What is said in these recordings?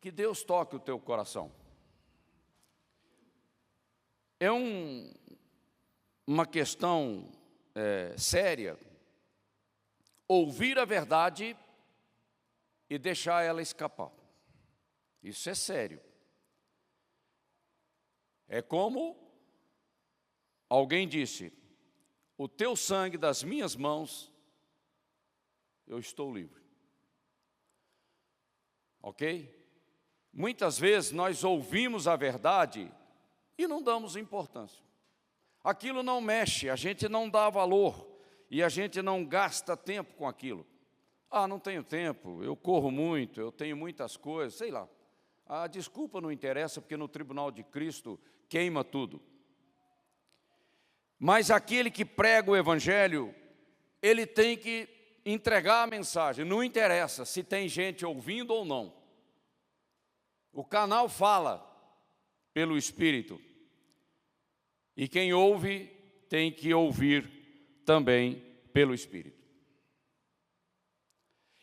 que Deus toque o teu coração. É uma questão séria ouvir a verdade e deixar ela escapar. Isso é sério. É como alguém disse: o teu sangue das minhas mãos, eu estou livre. Ok? Muitas vezes nós ouvimos a verdade e não damos importância. Aquilo não mexe, a gente não dá valor e a gente não gasta tempo com aquilo. Ah, não tenho tempo, eu corro muito, eu tenho muitas coisas, sei lá. A desculpa não interessa, porque no tribunal de Cristo queima tudo. Mas aquele que prega o Evangelho, ele tem que entregar a mensagem, não interessa se tem gente ouvindo ou não. O canal fala pelo Espírito. E quem ouve tem que ouvir também pelo Espírito.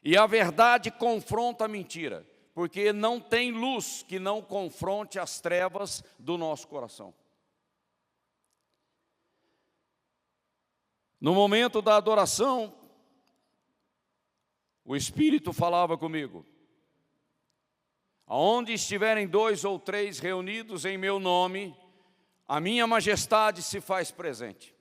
E a verdade confronta a mentira, porque não tem luz que não confronte as trevas do nosso coração. No momento da adoração, o Espírito falava comigo: aonde estiverem 2 ou 3 reunidos em meu nome, a minha majestade se faz presente.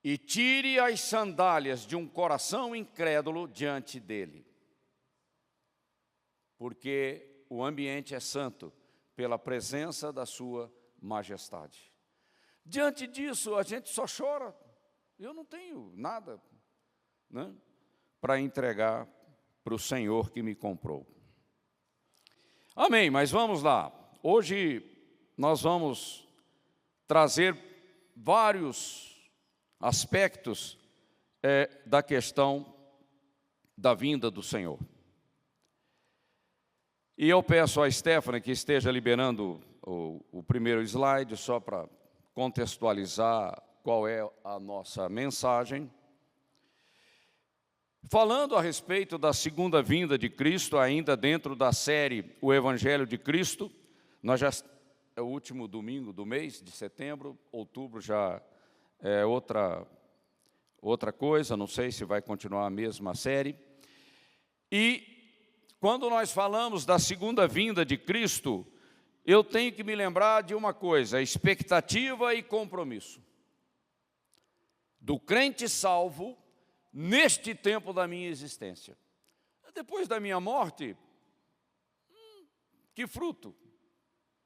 E tire as sandálias de um coração incrédulo diante dele, porque o ambiente é santo pela presença da sua majestade. Diante disso, a gente só chora. Eu não tenho nada, né, para entregar para o Senhor que me comprou. Amém, mas vamos lá. Hoje nós vamos trazer vários aspectos da questão da vinda do Senhor. E eu peço a Stephanie que esteja liberando o primeiro slide, só para contextualizar qual é a nossa mensagem. Falando a respeito da segunda vinda de Cristo, ainda dentro da série O Evangelho de Cristo, nós já é o último domingo do mês de setembro, outubro já é outra coisa, não sei se vai continuar a mesma série. E quando nós falamos da segunda vinda de Cristo, eu tenho que me lembrar de uma coisa: expectativa e compromisso do crente salvo neste tempo da minha existência. Depois da minha morte, que fruto?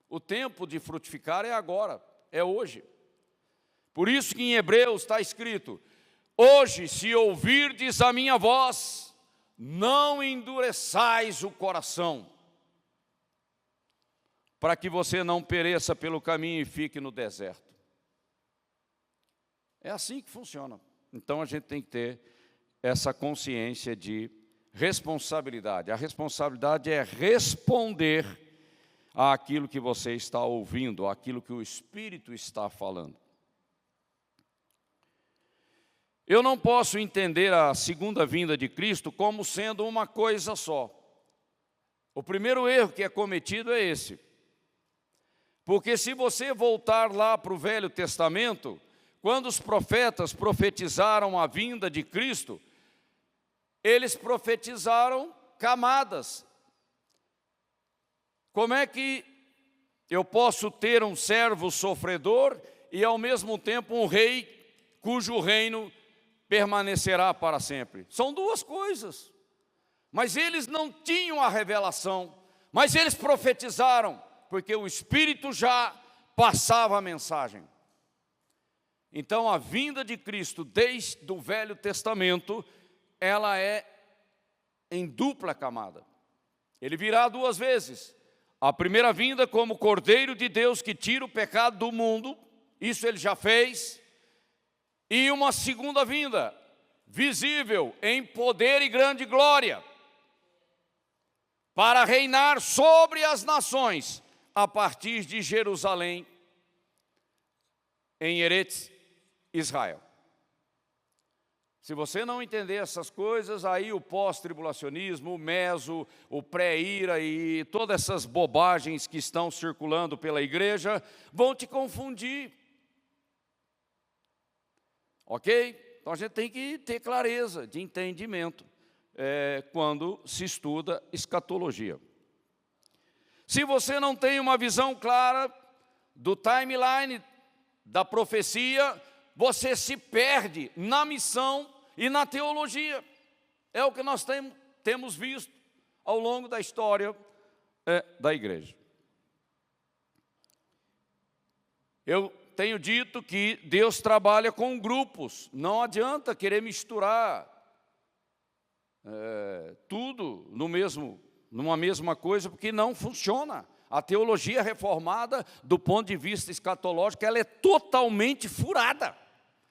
O tempo de frutificar é agora, é hoje. Por isso que em Hebreus está escrito: hoje, se ouvirdes a minha voz, não endureçais o coração, para que você não pereça pelo caminho e fique no deserto. É assim que funciona. Então a gente tem que ter essa consciência de responsabilidade. A responsabilidade é responder àquilo que você está ouvindo, àquilo que o Espírito está falando. Eu não posso entender a segunda vinda de Cristo como sendo uma coisa só. O primeiro erro que é cometido é esse. Porque se você voltar lá para o Velho Testamento, quando os profetas profetizaram a vinda de Cristo, eles profetizaram camadas. Como é que eu posso ter um servo sofredor e ao mesmo tempo um rei cujo reino permanecerá para sempre? São duas coisas. Mas eles não tinham a revelação, mas eles profetizaram, porque o Espírito já passava a mensagem. Então a vinda de Cristo desde o Velho Testamento, ela é em dupla camada. Ele virá 2 vezes. A primeira vinda como Cordeiro de Deus que tira o pecado do mundo, isso ele já fez. E uma segunda vinda, visível em poder e grande glória, para reinar sobre as nações, a partir de Jerusalém, em Eretz Israel. Se você não entender essas coisas, aí o pós-tribulacionismo, o meso, o pré-ira e todas essas bobagens que estão circulando pela igreja vão te confundir. Ok? Então a gente tem que ter clareza de entendimento quando se estuda escatologia. Se você não tem uma visão clara do timeline da profecia, você se perde na missão e na teologia. É o que nós temos visto ao longo da história da igreja. Eu tenho dito que Deus trabalha com grupos, não adianta querer misturar tudo numa mesma coisa, porque não funciona. A teologia reformada, do ponto de vista escatológico, ela é totalmente furada.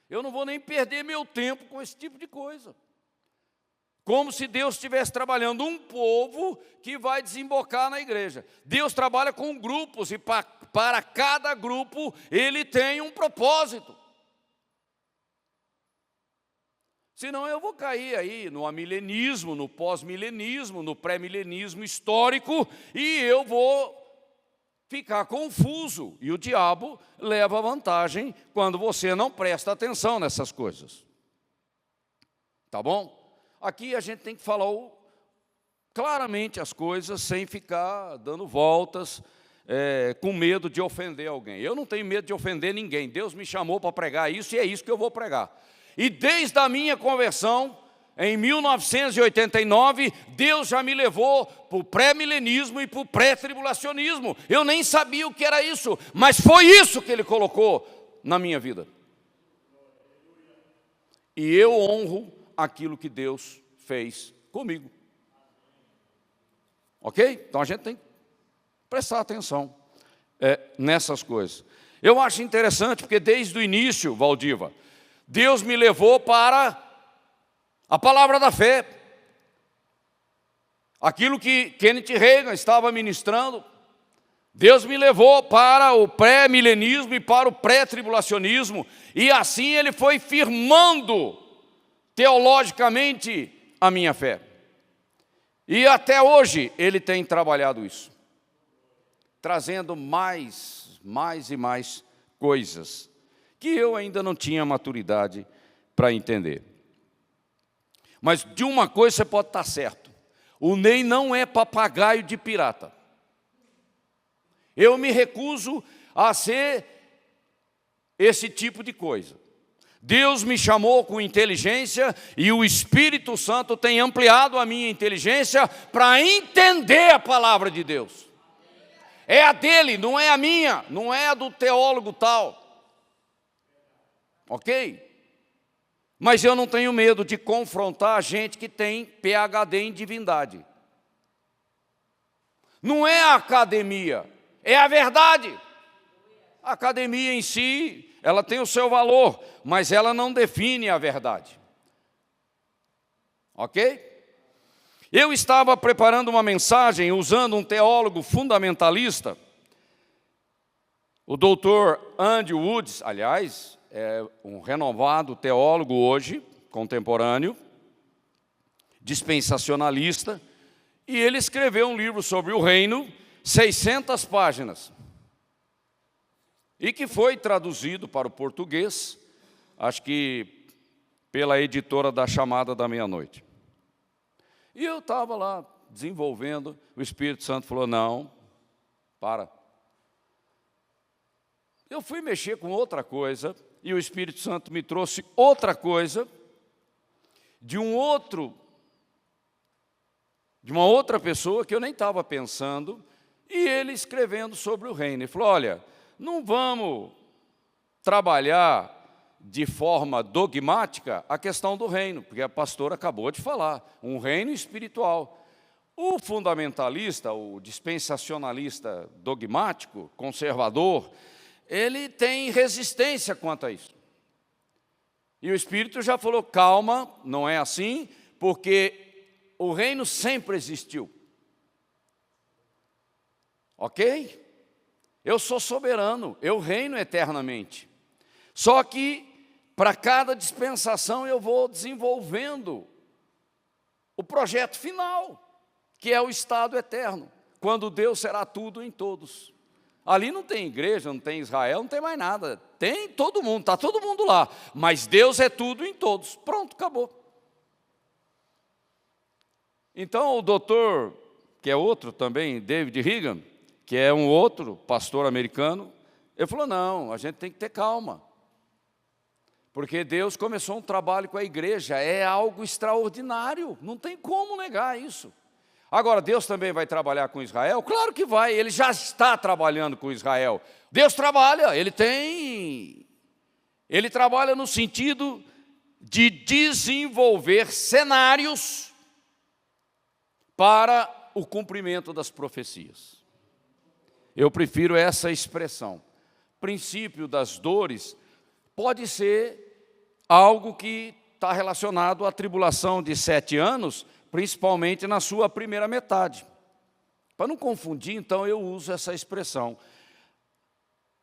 Eu não vou nem perder meu tempo com esse tipo de coisa. Como se Deus estivesse trabalhando um povo que vai desembocar na igreja. Deus trabalha com grupos e para cada grupo Ele tem um propósito. Senão eu vou cair aí no amilenismo, no pós-milenismo, no pré-milenismo histórico e eu vou ficar confuso. E o diabo leva vantagem quando você não presta atenção nessas coisas. Tá bom? Aqui a gente tem que falar claramente as coisas sem ficar dando voltas, com medo de ofender alguém. Eu não tenho medo de ofender ninguém. Deus me chamou para pregar isso e é isso que eu vou pregar. E desde a minha conversão, em 1989, Deus já me levou para o pré-milenismo e para o pré-tribulacionismo. Eu nem sabia o que era isso, mas foi isso que Ele colocou na minha vida. E eu honro aquilo que Deus fez comigo. Ok? Então a gente tem que prestar atenção nessas coisas. Eu acho interessante, porque desde o início, Valdiva, Deus me levou para a palavra da fé. Aquilo que Kenneth Reagan estava ministrando, Deus me levou para o pré-milenismo e para o pré-tribulacionismo, e assim Ele foi firmando teologicamente a minha fé. E até hoje Ele tem trabalhado isso, trazendo mais e mais coisas que eu ainda não tinha maturidade para entender. Mas de uma coisa você pode estar certo: o Ney não é papagaio de pirata. Eu me recuso a ser esse tipo de coisa. Deus me chamou com inteligência e o Espírito Santo tem ampliado a minha inteligência para entender a palavra de Deus. É a dele, não é a minha, não é a do teólogo tal. Ok? Mas eu não tenho medo de confrontar gente que tem PhD em divindade. Não é a academia, é a verdade. A academia em si, ela tem o seu valor, mas ela não define a verdade. Ok? Eu estava preparando uma mensagem usando um teólogo fundamentalista, o doutor Andy Woods, aliás, é um renovado teólogo hoje, contemporâneo, dispensacionalista, e ele escreveu um livro sobre o reino, 600 páginas, e que foi traduzido para o português, acho que pela editora da Chamada da Meia-Noite. E eu estava lá desenvolvendo, o Espírito Santo falou: não, para. Eu fui mexer com outra coisa, e o Espírito Santo me trouxe outra coisa, de uma outra pessoa que eu nem estava pensando, e ele escrevendo sobre o reino. Ele falou: olha, não vamos trabalhar de forma dogmática a questão do reino, porque a pastora acabou de falar, um reino espiritual. O fundamentalista, o dispensacionalista dogmático, conservador, ele tem resistência quanto a isso. E o Espírito já falou: calma, não é assim, porque o reino sempre existiu. Ok? Eu sou soberano, eu reino eternamente. Só que para cada dispensação eu vou desenvolvendo o projeto final, que é o estado eterno, quando Deus será tudo em todos. Ali não tem igreja, não tem Israel, não tem mais nada. Tem todo mundo, está todo mundo lá. Mas Deus é tudo em todos. Pronto, acabou. Então o doutor, que é outro também, David Reagan, que é um outro pastor americano, ele falou, não, a gente tem que ter calma. Porque Deus começou um trabalho com a igreja, é algo extraordinário, não tem como negar isso. Agora, Deus também vai trabalhar com Israel? Claro que vai, Ele já está trabalhando com Israel. Deus trabalha, Ele trabalha no sentido de desenvolver cenários para o cumprimento das profecias. Eu prefiro essa expressão. Princípio das dores pode ser algo que está relacionado à tribulação de 7 anos, principalmente na sua primeira metade. Para não confundir, então, eu uso essa expressão.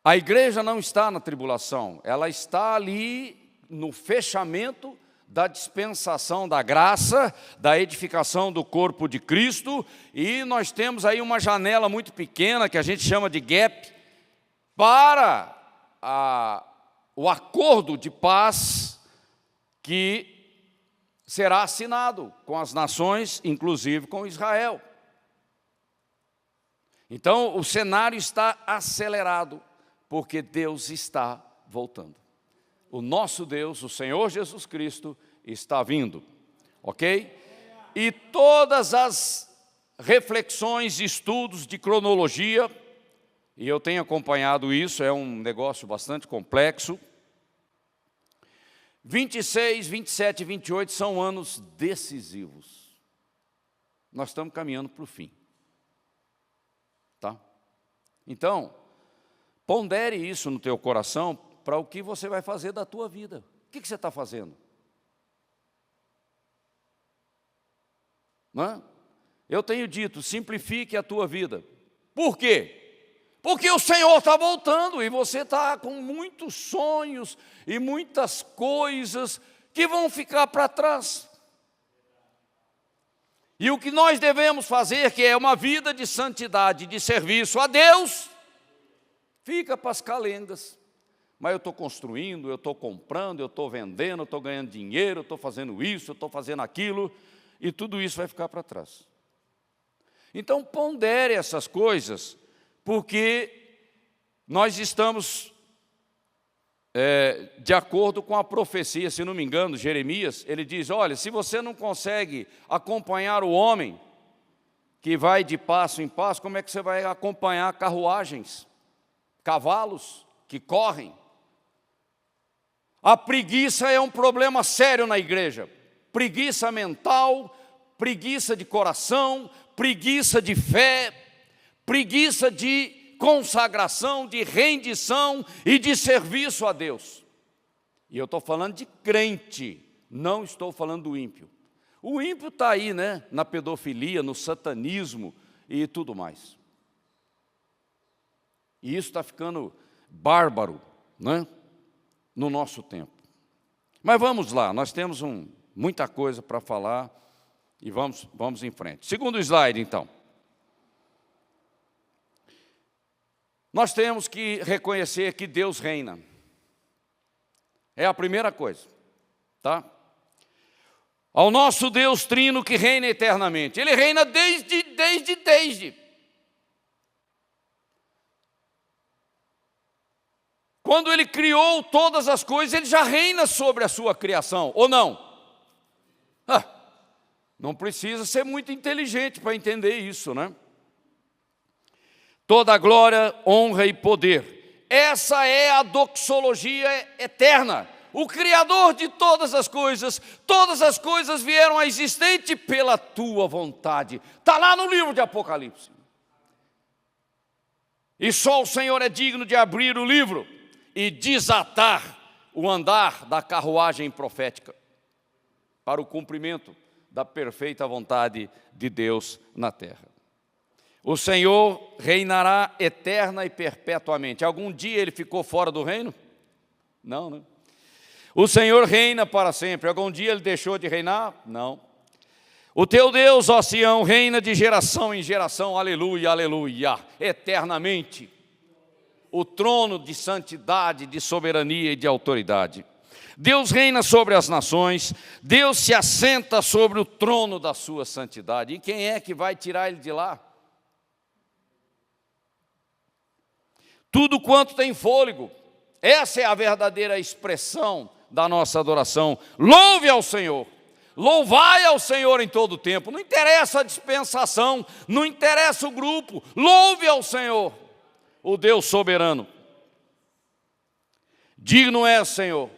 A igreja não está na tribulação, ela está ali no fechamento da dispensação da graça, da edificação do corpo de Cristo, e nós temos aí uma janela muito pequena, que a gente chama de gap, para o acordo de paz que será assinado com as nações, inclusive com Israel. Então, o cenário está acelerado, porque Deus está voltando. O nosso Deus, o Senhor Jesus Cristo, está vindo, ok? E todas as reflexões e estudos de cronologia, e eu tenho acompanhado isso, é um negócio bastante complexo. 26, 27 e 28 são anos decisivos. Nós estamos caminhando para o fim. Tá? Então, pondere isso no teu coração para o que você vai fazer da tua vida. O que você está fazendo? Não é? Eu tenho dito, simplifique a tua vida. Por quê? Porque o Senhor está voltando e você está com muitos sonhos e muitas coisas que vão ficar para trás. E o que nós devemos fazer, que é uma vida de santidade, de serviço a Deus, fica para as calendas. Mas eu estou construindo, eu estou comprando, eu estou vendendo, eu estou ganhando dinheiro, eu estou fazendo isso, eu estou fazendo aquilo, e tudo isso vai ficar para trás. Então pondere essas coisas, porque nós estamos, de acordo com a profecia, se não me engano, Jeremias, ele diz, olha, se você não consegue acompanhar o homem que vai de passo em passo, como é que você vai acompanhar carruagens, cavalos que correm? A preguiça é um problema sério na igreja, preguiça mental, preguiça de coração, preguiça de fé, preguiça de consagração, de rendição e de serviço a Deus. E eu estou falando de crente, não estou falando do ímpio. O ímpio está aí, né, na pedofilia, no satanismo e tudo mais. E isso está ficando bárbaro, né, no nosso tempo. Mas vamos lá, nós temos muita coisa para falar e vamos em frente. Segundo slide, então. Nós temos que reconhecer que Deus reina. É a primeira coisa, tá? Ao nosso Deus trino que reina eternamente. Ele reina desde. Quando Ele criou todas as coisas, Ele já reina sobre a sua criação, ou não? Não precisa ser muito inteligente para entender isso, né? Toda glória, honra e poder. Essa é a doxologia eterna. O Criador de todas as coisas vieram a existente pela tua vontade. Está lá no livro de Apocalipse. E só o Senhor é digno de abrir o livro e desatar o andar da carruagem profética para o cumprimento da perfeita vontade de Deus na terra. O Senhor reinará eterna e perpetuamente. Algum dia Ele ficou fora do reino? Não, né? O Senhor reina para sempre. Algum dia Ele deixou de reinar? Não. O teu Deus, ó Sião, reina de geração em geração, aleluia, aleluia, eternamente. O trono de santidade, de soberania e de autoridade. Deus reina sobre as nações, Deus se assenta sobre o trono da sua santidade. E quem é que vai tirar Ele de lá? Tudo quanto tem fôlego, essa é a verdadeira expressão da nossa adoração. Louve ao Senhor. Louvai ao Senhor em todo o tempo. Não interessa a dispensação, não interessa o grupo. Louve ao Senhor, o Deus soberano. Digno é o Senhor.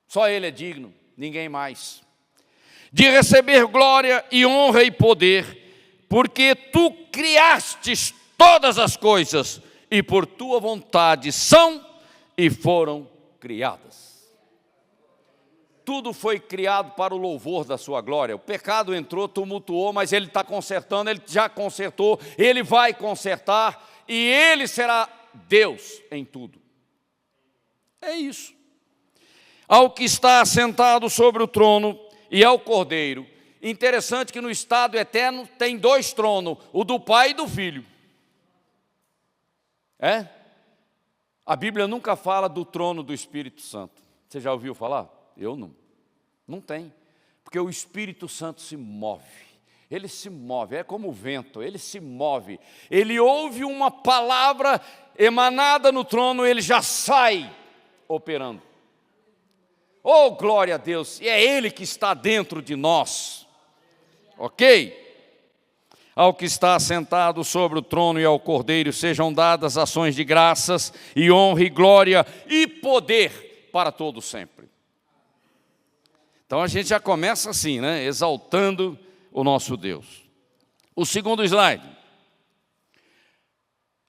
Só Ele é digno, ninguém mais. De receber glória e honra e poder, porque Tu criastes todas as coisas, e por Tua vontade são e foram criadas. Tudo foi criado para o louvor da sua glória. O pecado entrou, tumultuou, mas Ele está consertando, Ele já consertou, Ele vai consertar, e Ele será Deus em tudo. É isso. Ao que está assentado sobre o trono e ao Cordeiro. Interessante que no estado eterno tem dois tronos, o do Pai e do Filho. A Bíblia nunca fala do trono do Espírito Santo. Você já ouviu falar? Eu não. Não tem. Porque o Espírito Santo se move. Ele se move, é como o vento, ele se move. Ele ouve uma palavra emanada no trono, ele já sai operando. Oh, glória a Deus! E é Ele que está dentro de nós. Ok? Ao que está assentado sobre o trono e ao Cordeiro sejam dadas ações de graças e honra e glória e poder para todo sempre. Então a gente já começa assim, né? Exaltando o nosso Deus. O segundo slide.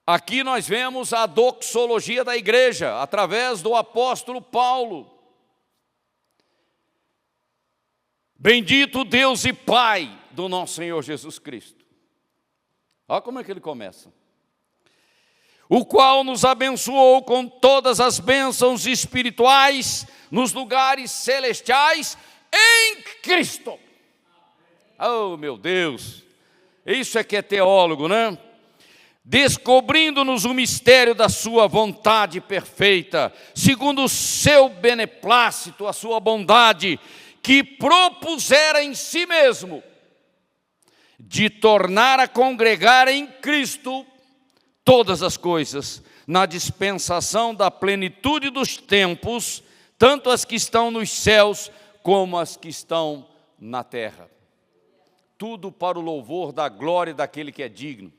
Aqui nós vemos a doxologia da igreja, através do apóstolo Paulo. Bendito Deus e Pai do nosso Senhor Jesus Cristo. Olha como é que ele começa. O qual nos abençoou com todas as bênçãos espirituais nos lugares celestiais em Cristo. Oh, meu Deus, isso é que é teólogo, né? Descobrindo-nos o mistério da sua vontade perfeita, segundo o seu beneplácito, a sua bondade, que propusera em si mesmo, de tornar a congregar em Cristo todas as coisas, na dispensação da plenitude dos tempos, tanto as que estão nos céus, como as que estão na terra. Tudo para o louvor da glória daquele que é digno.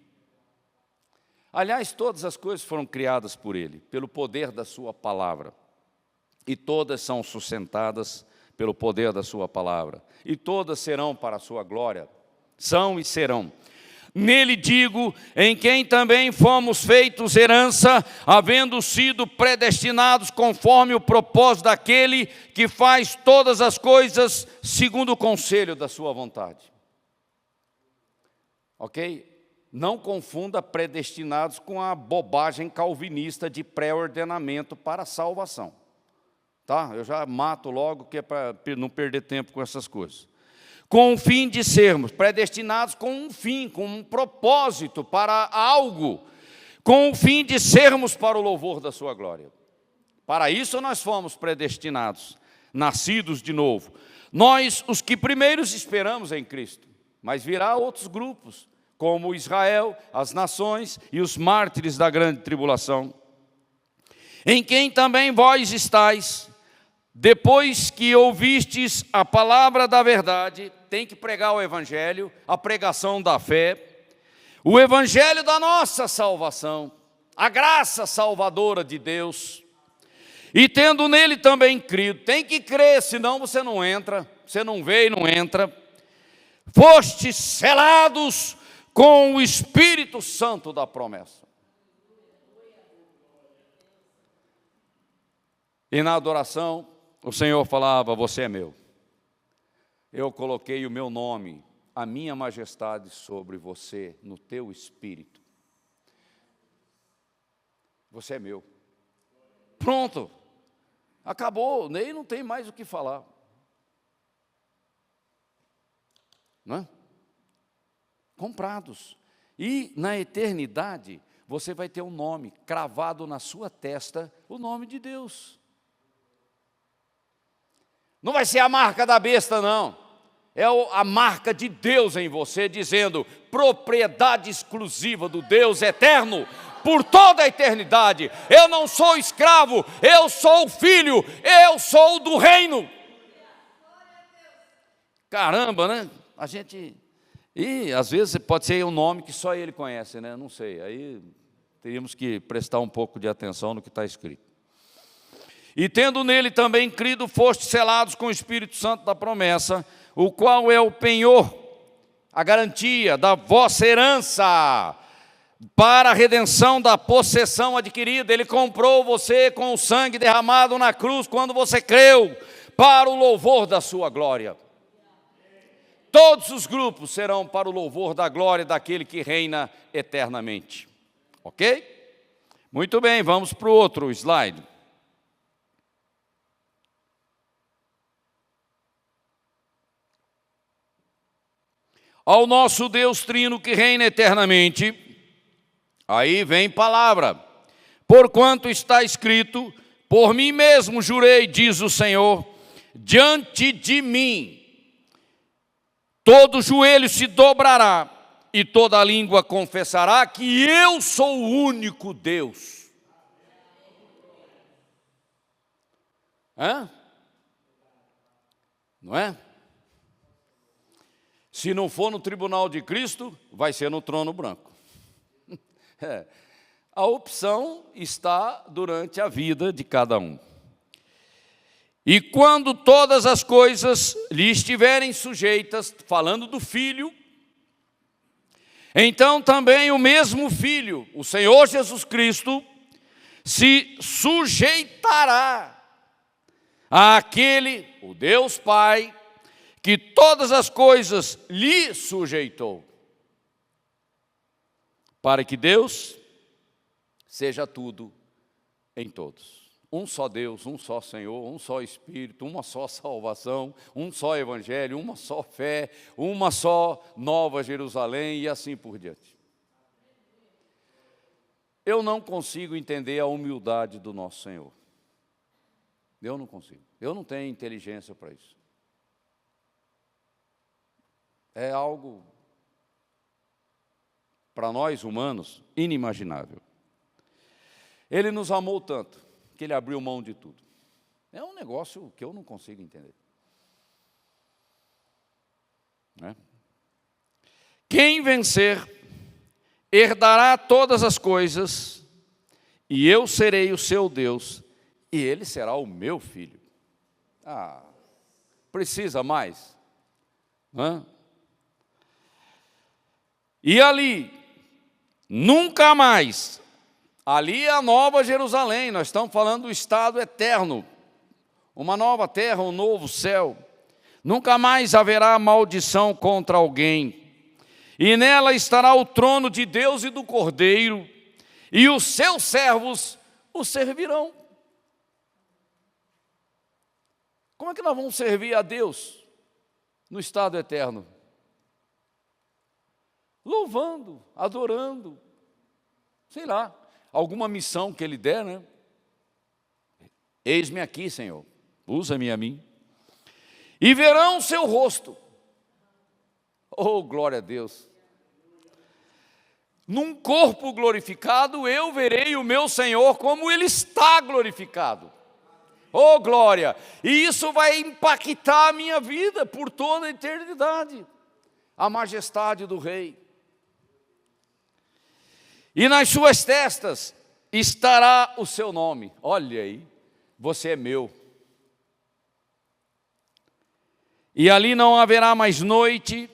Aliás, todas as coisas foram criadas por Ele, pelo poder da sua palavra. E todas são sustentadas pelo poder da sua palavra. E todas serão para a sua glória. São e serão. Nele digo, em quem também fomos feitos herança, havendo sido predestinados conforme o propósito daquele que faz todas as coisas segundo o conselho da sua vontade. Ok? Não confunda predestinados com a bobagem calvinista de pré-ordenamento para a salvação. Tá? Eu já mato logo, que é para não perder tempo com essas coisas. Com o fim de sermos predestinados com um fim, com um propósito para algo, com o fim de sermos para o louvor da sua glória. Para isso nós fomos predestinados, nascidos de novo. Nós, os que primeiros esperamos em Cristo, mas virá outros grupos, como Israel, as nações e os mártires da grande tribulação, em quem também vós estáis, depois que ouvistes a palavra da verdade. Tem que pregar o evangelho, a pregação da fé, o evangelho da nossa salvação, a graça salvadora de Deus, e tendo nele também crido. Tem que crer, senão você não entra, você não vê e não entra. Fostes selados com o Espírito Santo da promessa. E na adoração, o Senhor falava: você é meu. Eu coloquei o meu nome, a minha majestade sobre você, no teu espírito. Você é meu. Pronto. Acabou, Ney não tem mais o que falar. Não é? Comprados. E na eternidade, você vai ter um nome cravado na sua testa, o nome de Deus. Não vai ser a marca da besta, não. É a marca de Deus em você, dizendo, propriedade exclusiva do Deus eterno, por toda a eternidade. Eu não sou escravo, eu sou filho, eu sou do reino. Caramba, né? A gente... E às vezes pode ser um nome que só ele conhece, né? Não sei, aí teríamos que prestar um pouco de atenção no que está escrito. E tendo nele também crido, fostes selados com o Espírito Santo da promessa, o qual é o penhor, a garantia da vossa herança, para a redenção da possessão adquirida. Ele comprou você com o sangue derramado na cruz, quando você creu, para o louvor da sua glória. Todos os grupos serão para o louvor da glória daquele que reina eternamente. Ok? Muito bem, vamos para o outro slide. Ao nosso Deus trino que reina eternamente, aí vem palavra, porquanto está escrito, por mim mesmo jurei, diz o Senhor, diante de mim, todo joelho se dobrará, e toda língua confessará que eu sou o único Deus. Não é? Se não for no tribunal de Cristo, vai ser no trono branco. A opção está durante a vida de cada um. E quando todas as coisas lhe estiverem sujeitas, falando do Filho, então também o mesmo Filho, o Senhor Jesus Cristo, se sujeitará àquele, o Deus Pai, que todas as coisas lhe sujeitou, para que Deus seja tudo em todos. Um só Deus, um só Senhor, um só Espírito, uma só salvação, um só Evangelho, uma só fé, uma só Nova Jerusalém e assim por diante. Eu não consigo entender a humildade do nosso Senhor. Eu não consigo. Eu não tenho inteligência para isso. É algo, para nós humanos, inimaginável. Ele nos amou tanto, que Ele abriu mão de tudo. É um negócio que eu não consigo entender. Né? Quem vencer, herdará todas as coisas, e eu serei o seu Deus, e ele será o meu filho. Precisa mais? Hã? E ali, nunca mais, ali é a nova Jerusalém, nós estamos falando do estado eterno, uma nova terra, um novo céu, nunca mais haverá maldição contra alguém, e nela estará o trono de Deus e do Cordeiro, e os seus servos o servirão. Como é que nós vamos servir a Deus no estado eterno? Louvando, adorando, sei lá, alguma missão que Ele der, né? Eis-me aqui, Senhor, usa-me a mim. E verão o seu rosto. Oh, glória a Deus. Num corpo glorificado, eu verei o meu Senhor como Ele está glorificado. Oh, glória! E isso vai impactar a minha vida por toda a eternidade. A majestade do Rei. E nas suas testas estará o seu nome. Olha aí, você é meu. E ali não haverá mais noite,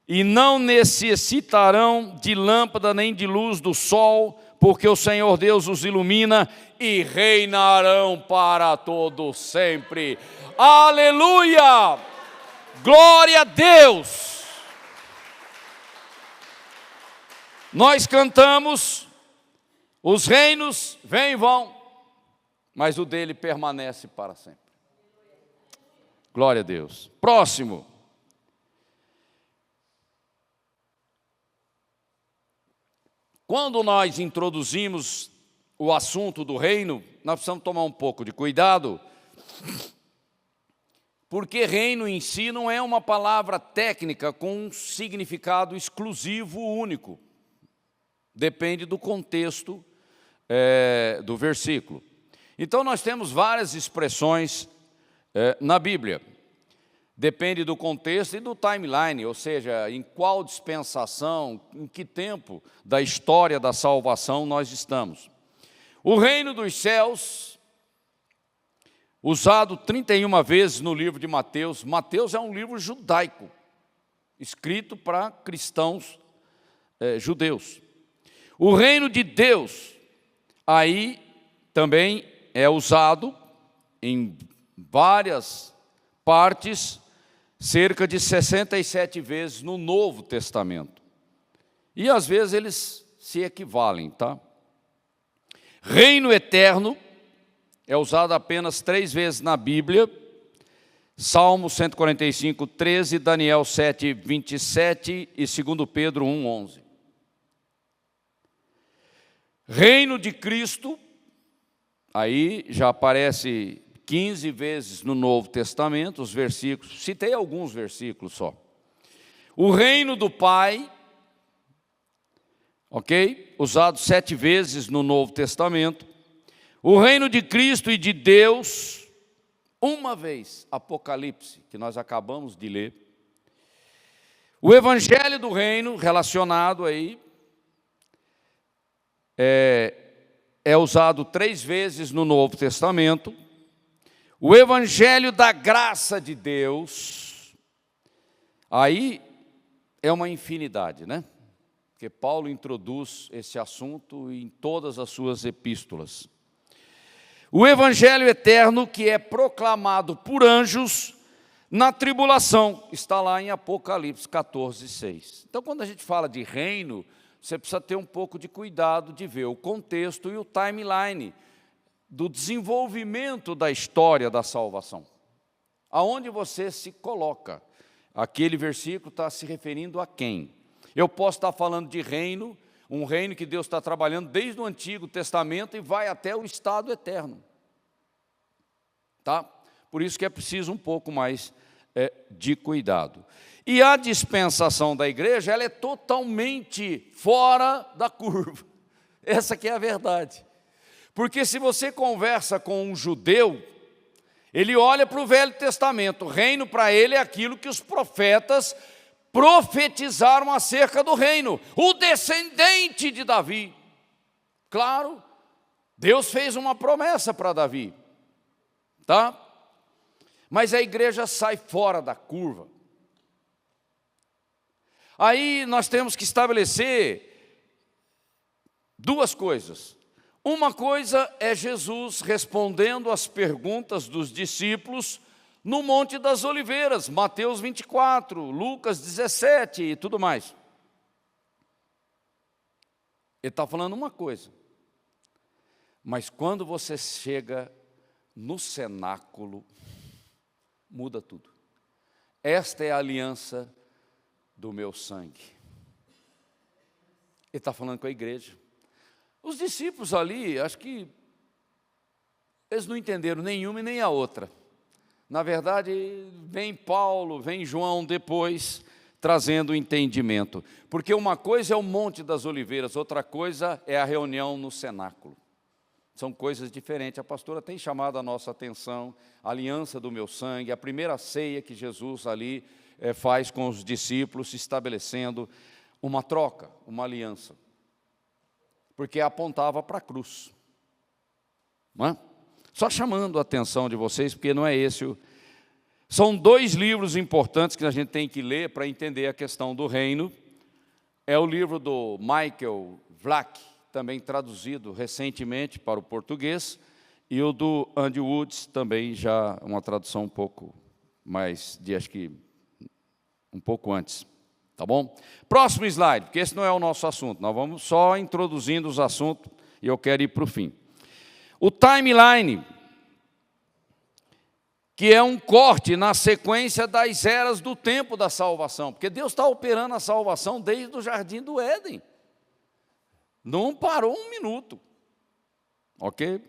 e não necessitarão de lâmpada nem de luz do sol, porque o Senhor Deus os ilumina e reinarão para todo sempre. Aleluia! Glória a Deus! Nós cantamos, os reinos vêm e vão, mas o dele permanece para sempre. Glória a Deus. Próximo. Quando nós introduzimos o assunto do reino, nós precisamos tomar um pouco de cuidado, porque reino em si não é uma palavra técnica com um significado exclusivo único. Depende do contexto do versículo. Então nós temos várias expressões na Bíblia. Depende do contexto e do timeline, ou seja, em qual dispensação, em que tempo da história da salvação nós estamos. O reino dos céus, usado 31 vezes no livro de Mateus. Mateus é um livro judaico, escrito para cristãos judeus. O reino de Deus, aí também é usado em várias partes, cerca de 67 vezes no Novo Testamento. E às vezes eles se equivalem, tá? Reino eterno é usado apenas 3 vezes na Bíblia. Salmo 145, 13, Daniel 7, 27 e 2 Pedro 1, 11. Reino de Cristo, aí já aparece 15 vezes no Novo Testamento, os versículos, citei alguns versículos só. O reino do Pai, ok? Usado 7 vezes no Novo Testamento. O reino de Cristo e de Deus, uma vez, Apocalipse, que nós acabamos de ler. O evangelho do reino, relacionado aí, é usado 3 vezes no Novo Testamento. O evangelho da graça de Deus, aí é uma infinidade, né? Porque Paulo introduz esse assunto em todas as suas epístolas. O evangelho eterno que é proclamado por anjos na tribulação, está lá em Apocalipse 14, 6. Então, quando a gente fala de reino, você precisa ter um pouco de cuidado de ver o contexto e o timeline do desenvolvimento da história da salvação. Aonde você se coloca? Aquele versículo está se referindo a quem? Eu posso estar falando de reino, um reino que Deus está trabalhando desde o Antigo Testamento e vai até o estado eterno. Tá? Por isso que é preciso um pouco mais de cuidado. E a dispensação da igreja, ela é totalmente fora da curva. Essa que é a verdade. Porque se você conversa com um judeu, ele olha para o Velho Testamento. O reino para ele é aquilo que os profetas profetizaram acerca do reino. O descendente de Davi. Claro, Deus fez uma promessa para Davi. Tá? Mas a igreja sai fora da curva. Aí nós temos que estabelecer 2 coisas. Uma coisa é Jesus respondendo às perguntas dos discípulos no Monte das Oliveiras, Mateus 24, Lucas 17 e tudo mais. Ele está falando uma coisa, mas quando você chega no cenáculo, muda tudo. Esta é a aliança do meu sangue. Ele está falando com a igreja. Os discípulos ali, acho que eles não entenderam nenhuma e nem a outra. Na verdade, vem Paulo, vem João depois, trazendo o entendimento. Porque uma coisa é o Monte das Oliveiras, outra coisa é a reunião no cenáculo. São coisas diferentes. A pastora tem chamado a nossa atenção, a aliança do meu sangue, a primeira ceia que Jesus ali faz com os discípulos, estabelecendo uma troca, uma aliança. Porque apontava para a cruz. Não é? Só chamando a atenção de vocês, porque não é esse o... São 2 livros importantes que a gente tem que ler para entender a questão do reino. É o livro do Michael Vlach, também traduzido recentemente para o português, e o do Andy Woods, também já uma tradução um pouco mais, acho que um pouco antes. Tá bom? Próximo slide, porque esse não é o nosso assunto. Nós vamos só introduzindo os assuntos e eu quero ir para o fim. O timeline, que é um corte na sequência das eras do tempo da salvação, porque Deus está operando a salvação desde o jardim do Éden. Não parou um minuto, ok?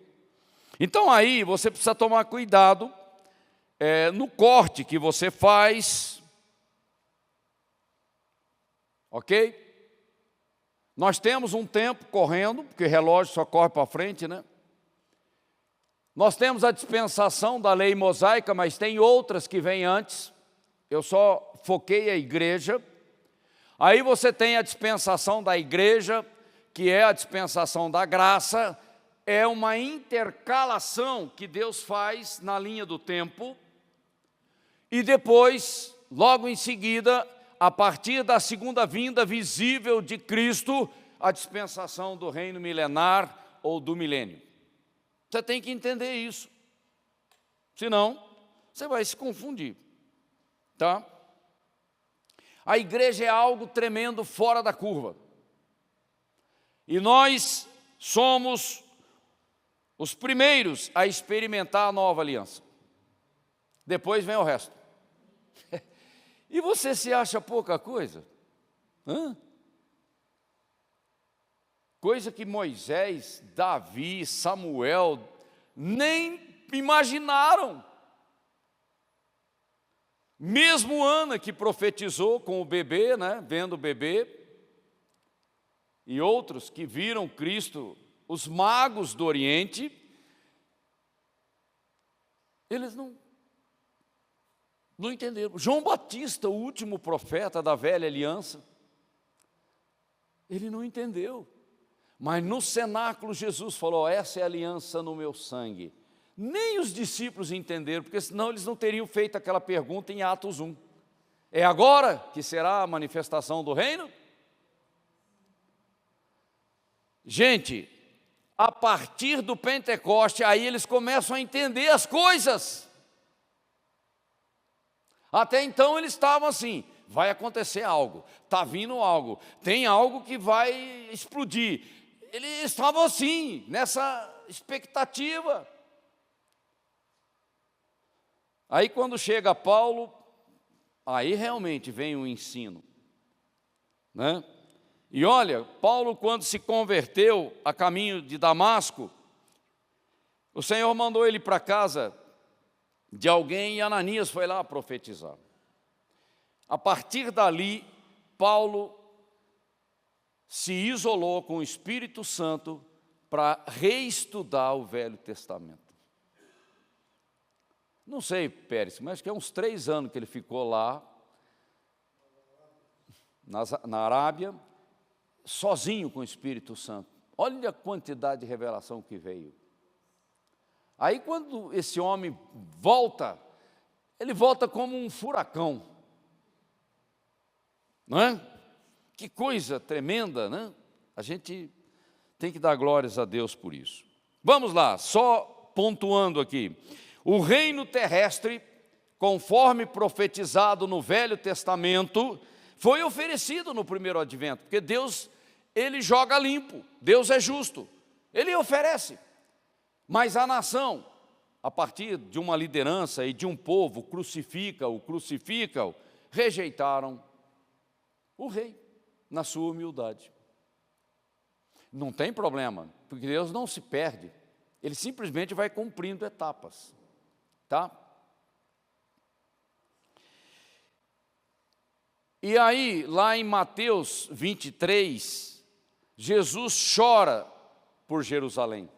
Então aí você precisa tomar cuidado no corte que você faz, ok? Nós temos um tempo correndo, porque o relógio só corre para frente, né? Nós temos a dispensação da lei mosaica, mas tem outras que vêm antes. Eu só foquei a igreja. Aí você tem a dispensação da igreja, que é a dispensação da graça. É uma intercalação que Deus faz na linha do tempo. E depois, logo em seguida, a partir da segunda vinda visível de Cristo, a dispensação do reino milenar ou do milênio. Você tem que entender isso. Senão, você vai se confundir. Tá? A igreja é algo tremendo fora da curva. E nós somos os primeiros a experimentar a nova aliança. Depois vem o resto. E você se acha pouca coisa? Hã? Coisa que Moisés, Davi, Samuel nem imaginaram. Mesmo Ana, que profetizou com o bebê, né, vendo o bebê, e outros que viram Cristo, os magos do Oriente, eles não entenderam. João Batista, o último profeta da velha aliança, ele não entendeu. Mas no cenáculo Jesus falou, essa é a aliança no meu sangue. Nem os discípulos entenderam, porque senão eles não teriam feito aquela pergunta em Atos 1. É agora que será a manifestação do reino? Gente, a partir do Pentecoste, aí eles começam a entender as coisas. Até então eles estavam assim, vai acontecer algo, está vindo algo, tem algo que vai explodir. Eles estavam assim, nessa expectativa. Aí quando chega Paulo, aí realmente vem o ensino, né? E olha, Paulo quando se converteu a caminho de Damasco, o Senhor mandou ele para casa de alguém e Ananias foi lá profetizar. A partir dali, Paulo se isolou com o Espírito Santo para reestudar o Velho Testamento. Não sei, Pérez, mas acho que é uns 3 anos que ele ficou lá, na Arábia, sozinho com o Espírito Santo. Olha a quantidade de revelação que veio. Aí quando esse homem volta, ele volta como um furacão. Não é? Que coisa tremenda, né? A gente tem que dar glórias a Deus por isso. Vamos lá, só pontuando aqui. O reino terrestre, conforme profetizado no Velho Testamento, foi oferecido no primeiro advento, porque Deus, Ele joga limpo, Deus é justo, Ele oferece. Mas a nação, a partir de uma liderança e de um povo, crucificam, rejeitaram o rei, na sua humildade. Não tem problema, porque Deus não se perde, Ele simplesmente vai cumprindo etapas, tá? E aí, lá em Mateus 23, Jesus chora por Jerusalém.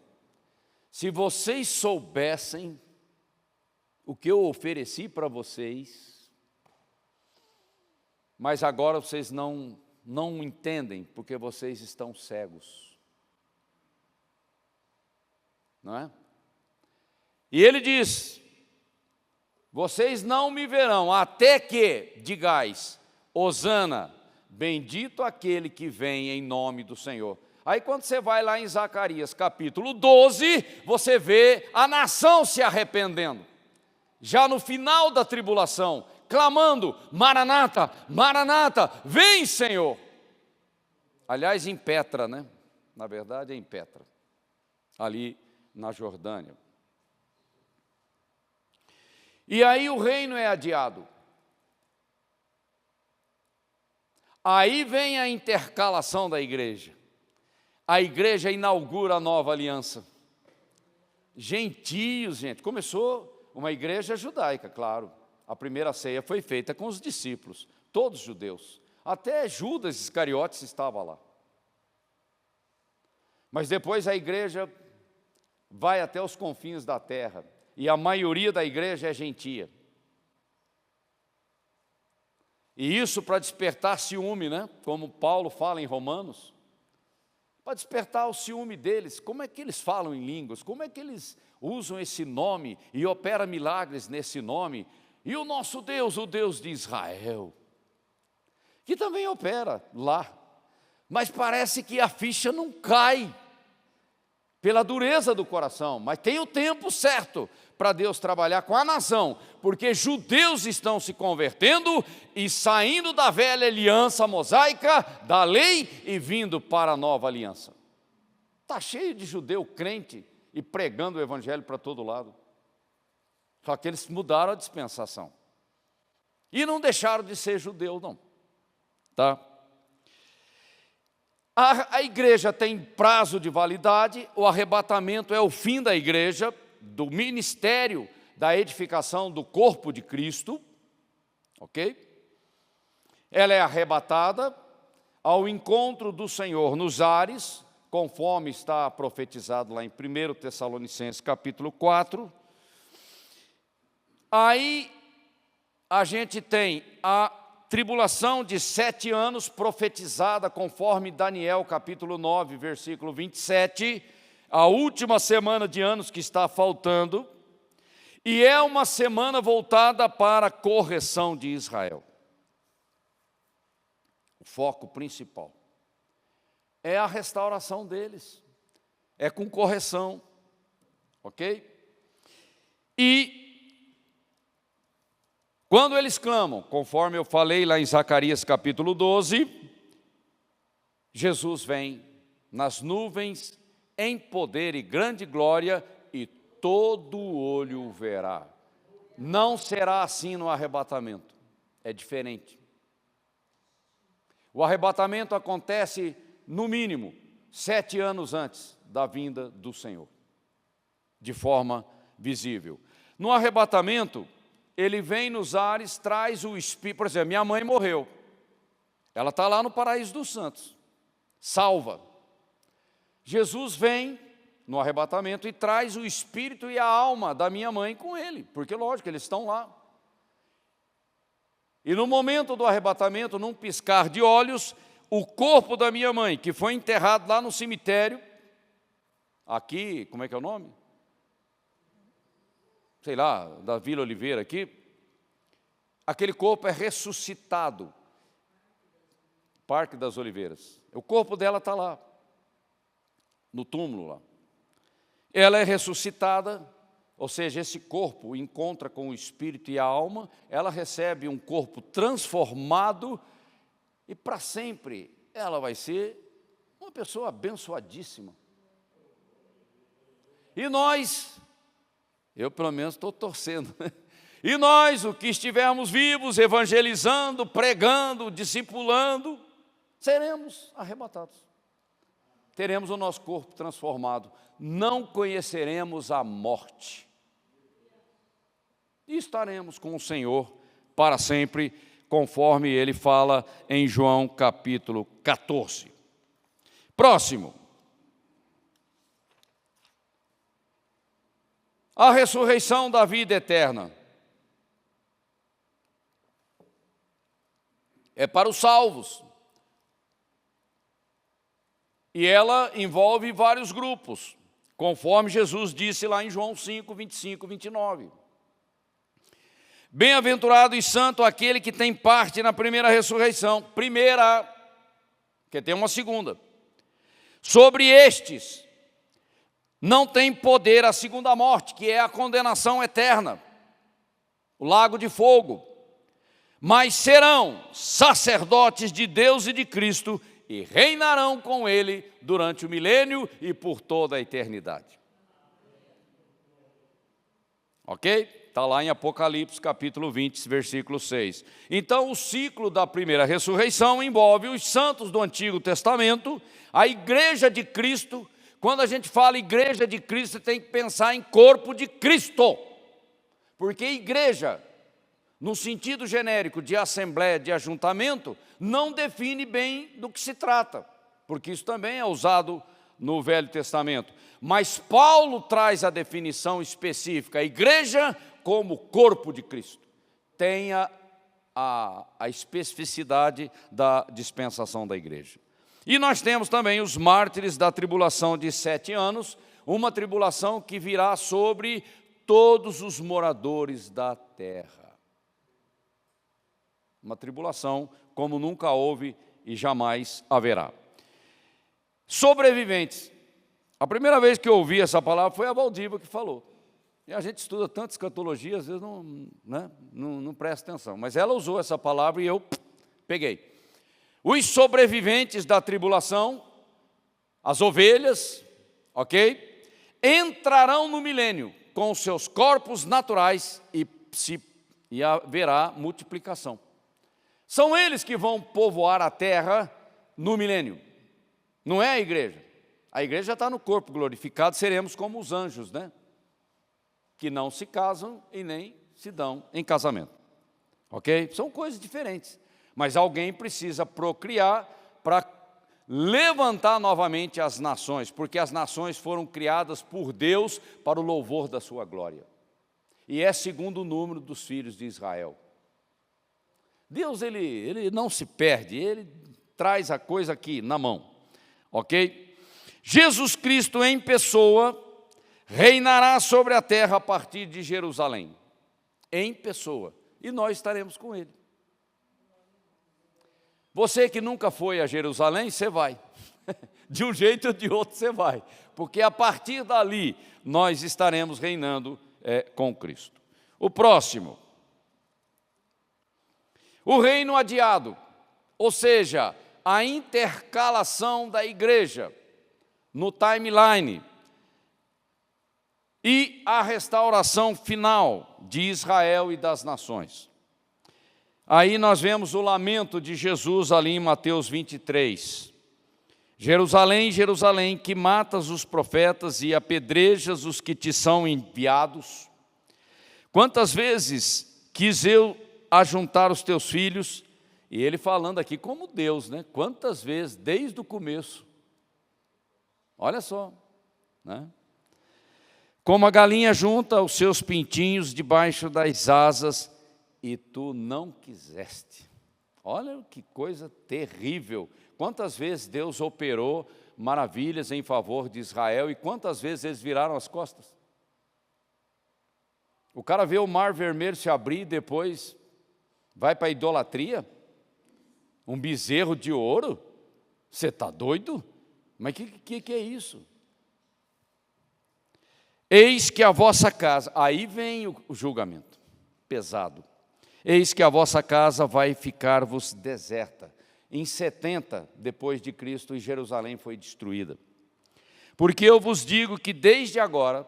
Se vocês soubessem o que eu ofereci para vocês, mas agora vocês não entendem, porque vocês estão cegos. Não é? E ele diz, vocês não me verão, até que digais, Hosana, bendito aquele que vem em nome do Senhor. Aí quando você vai lá em Zacarias capítulo 12, você vê a nação se arrependendo. Já no final da tribulação, clamando, Maranata, Maranata, vem Senhor. Aliás, em Petra, né? Na verdade é em Petra, ali na Jordânia. E aí o reino é adiado. Aí vem a intercalação da igreja. A igreja inaugura a nova aliança. Gentios, gente, começou uma igreja judaica, claro. A primeira ceia foi feita com os discípulos, todos judeus. Até Judas Iscariotes estava lá. Mas depois a igreja vai até os confins da terra. E a maioria da igreja é gentia. E isso para despertar ciúme, né? Como Paulo fala em Romanos. Para despertar o ciúme deles. Como é que eles falam em línguas? Como é que eles usam esse nome e operam milagres nesse nome? E o nosso Deus, o Deus de Israel, que também opera lá. Mas parece que a ficha não cai pela dureza do coração. Mas tem o tempo certo para Deus trabalhar com a nação, porque judeus estão se convertendo e saindo da velha aliança mosaica, da lei, e vindo para a nova aliança. Está cheio de judeu crente e pregando o evangelho para todo lado. Só que eles mudaram a dispensação. E não deixaram de ser judeu, não. Tá? A igreja tem prazo de validade, o arrebatamento é o fim da igreja, do ministério da edificação do corpo de Cristo, ok? Ela é arrebatada ao encontro do Senhor nos ares, conforme está profetizado lá em 1 Tessalonicenses capítulo 4. Aí a gente tem a tribulação de 7 anos profetizada conforme Daniel capítulo 9, versículo 27, a última semana de anos que está faltando, e é uma semana voltada para a correção de Israel. O foco principal é a restauração deles, é com correção, ok? E quando eles clamam, conforme eu falei lá em Zacarias capítulo 12, Jesus vem nas nuvens, em poder e grande glória, e todo olho o verá. Não será assim no arrebatamento, é diferente. O arrebatamento acontece, no mínimo, 7 anos antes da vinda do Senhor, de forma visível. No arrebatamento, ele vem nos ares, traz o Espírito. Por exemplo, minha mãe morreu, ela está lá no paraíso dos santos, salva. Jesus vem no arrebatamento e traz o espírito e a alma da minha mãe com ele, porque lógico, eles estão lá. E no momento do arrebatamento, num piscar de olhos, o corpo da minha mãe, que foi enterrado lá no cemitério, aqui, como é que é o nome? Sei lá, da Vila Oliveira aqui, aquele corpo é ressuscitado, Parque das Oliveiras, o corpo dela está lá, no túmulo lá. Ela é ressuscitada, ou seja, esse corpo encontra com o espírito e a alma, ela recebe um corpo transformado e para sempre ela vai ser uma pessoa abençoadíssima. E nós, eu pelo menos estou torcendo, e nós, o que estivermos vivos, evangelizando, pregando, discipulando, seremos arrebatados. Teremos o nosso corpo transformado, não conheceremos a morte. E estaremos com o Senhor para sempre, conforme ele fala em João capítulo 14. Próximo. A ressurreição da vida eterna. É para os salvos. E ela envolve vários grupos, conforme Jesus disse lá em João 5, 25, 29. Bem-aventurado e santo aquele que tem parte na primeira ressurreição. Primeira, porque tem uma segunda. Sobre estes não tem poder a segunda morte, que é a condenação eterna, o lago de fogo. Mas serão sacerdotes de Deus e de Cristo, e reinarão com ele durante o milênio e por toda a eternidade. Ok? Está lá em Apocalipse, capítulo 20, versículo 6. Então, o ciclo da primeira ressurreição envolve os santos do Antigo Testamento, a igreja de Cristo. Quando a gente fala igreja de Cristo, tem que pensar em corpo de Cristo. Porque igreja, no sentido genérico de assembleia, de ajuntamento, não define bem do que se trata, porque isso também é usado no Velho Testamento. Mas Paulo traz a definição específica, a igreja como corpo de Cristo. Tenha a especificidade da dispensação da igreja. E nós temos também os mártires da tribulação de 7 anos, uma tribulação que virá sobre todos os moradores da terra. Uma tribulação como nunca houve e jamais haverá. Sobreviventes. A primeira vez que eu ouvi essa palavra foi a Valdiva que falou. E a gente estuda tanto escatologia, às vezes não presta atenção. Mas ela usou essa palavra e eu peguei. Os sobreviventes da tribulação, as ovelhas, ok? Entrarão no milênio com os seus corpos naturais e haverá multiplicação. São eles que vão povoar a terra no milênio. Não é a igreja. A igreja já está no corpo glorificado, seremos como os anjos, né? Que não se casam e nem se dão em casamento. Ok? São coisas diferentes. Mas alguém precisa procriar para levantar novamente as nações, porque as nações foram criadas por Deus para o louvor da sua glória. E é segundo o número dos filhos de Israel. Deus, ele não se perde, ele traz a coisa aqui na mão. Ok? Jesus Cristo em pessoa reinará sobre a terra a partir de Jerusalém. Em pessoa. E nós estaremos com ele. Você que nunca foi a Jerusalém, você vai. De um jeito ou de outro você vai. Porque a partir dali nós estaremos reinando com Cristo. O próximo. O reino adiado. Ou seja, a intercalação da igreja no timeline. E a restauração final de Israel e das nações. Aí nós vemos o lamento de Jesus ali em Mateus 23. Jerusalém, Jerusalém, que matas os profetas e apedrejas os que te são enviados. Quantas vezes quis eu ajuntar os teus filhos, e ele falando aqui como Deus, né? Quantas vezes, desde o começo. Olha só, né? Como a galinha junta os seus pintinhos debaixo das asas, e tu não quiseste. Olha que coisa terrível. Quantas vezes Deus operou maravilhas em favor de Israel, e quantas vezes eles viraram as costas. O cara vê o mar vermelho se abrir e depois vai para a idolatria? Um bezerro de ouro? Você está doido? Mas que é isso? Eis que a vossa casa, aí vem o julgamento pesado. Eis que a vossa casa vai ficar-vos deserta. Em 70 depois de Cristo, e Jerusalém foi destruída. Porque eu vos digo que desde agora,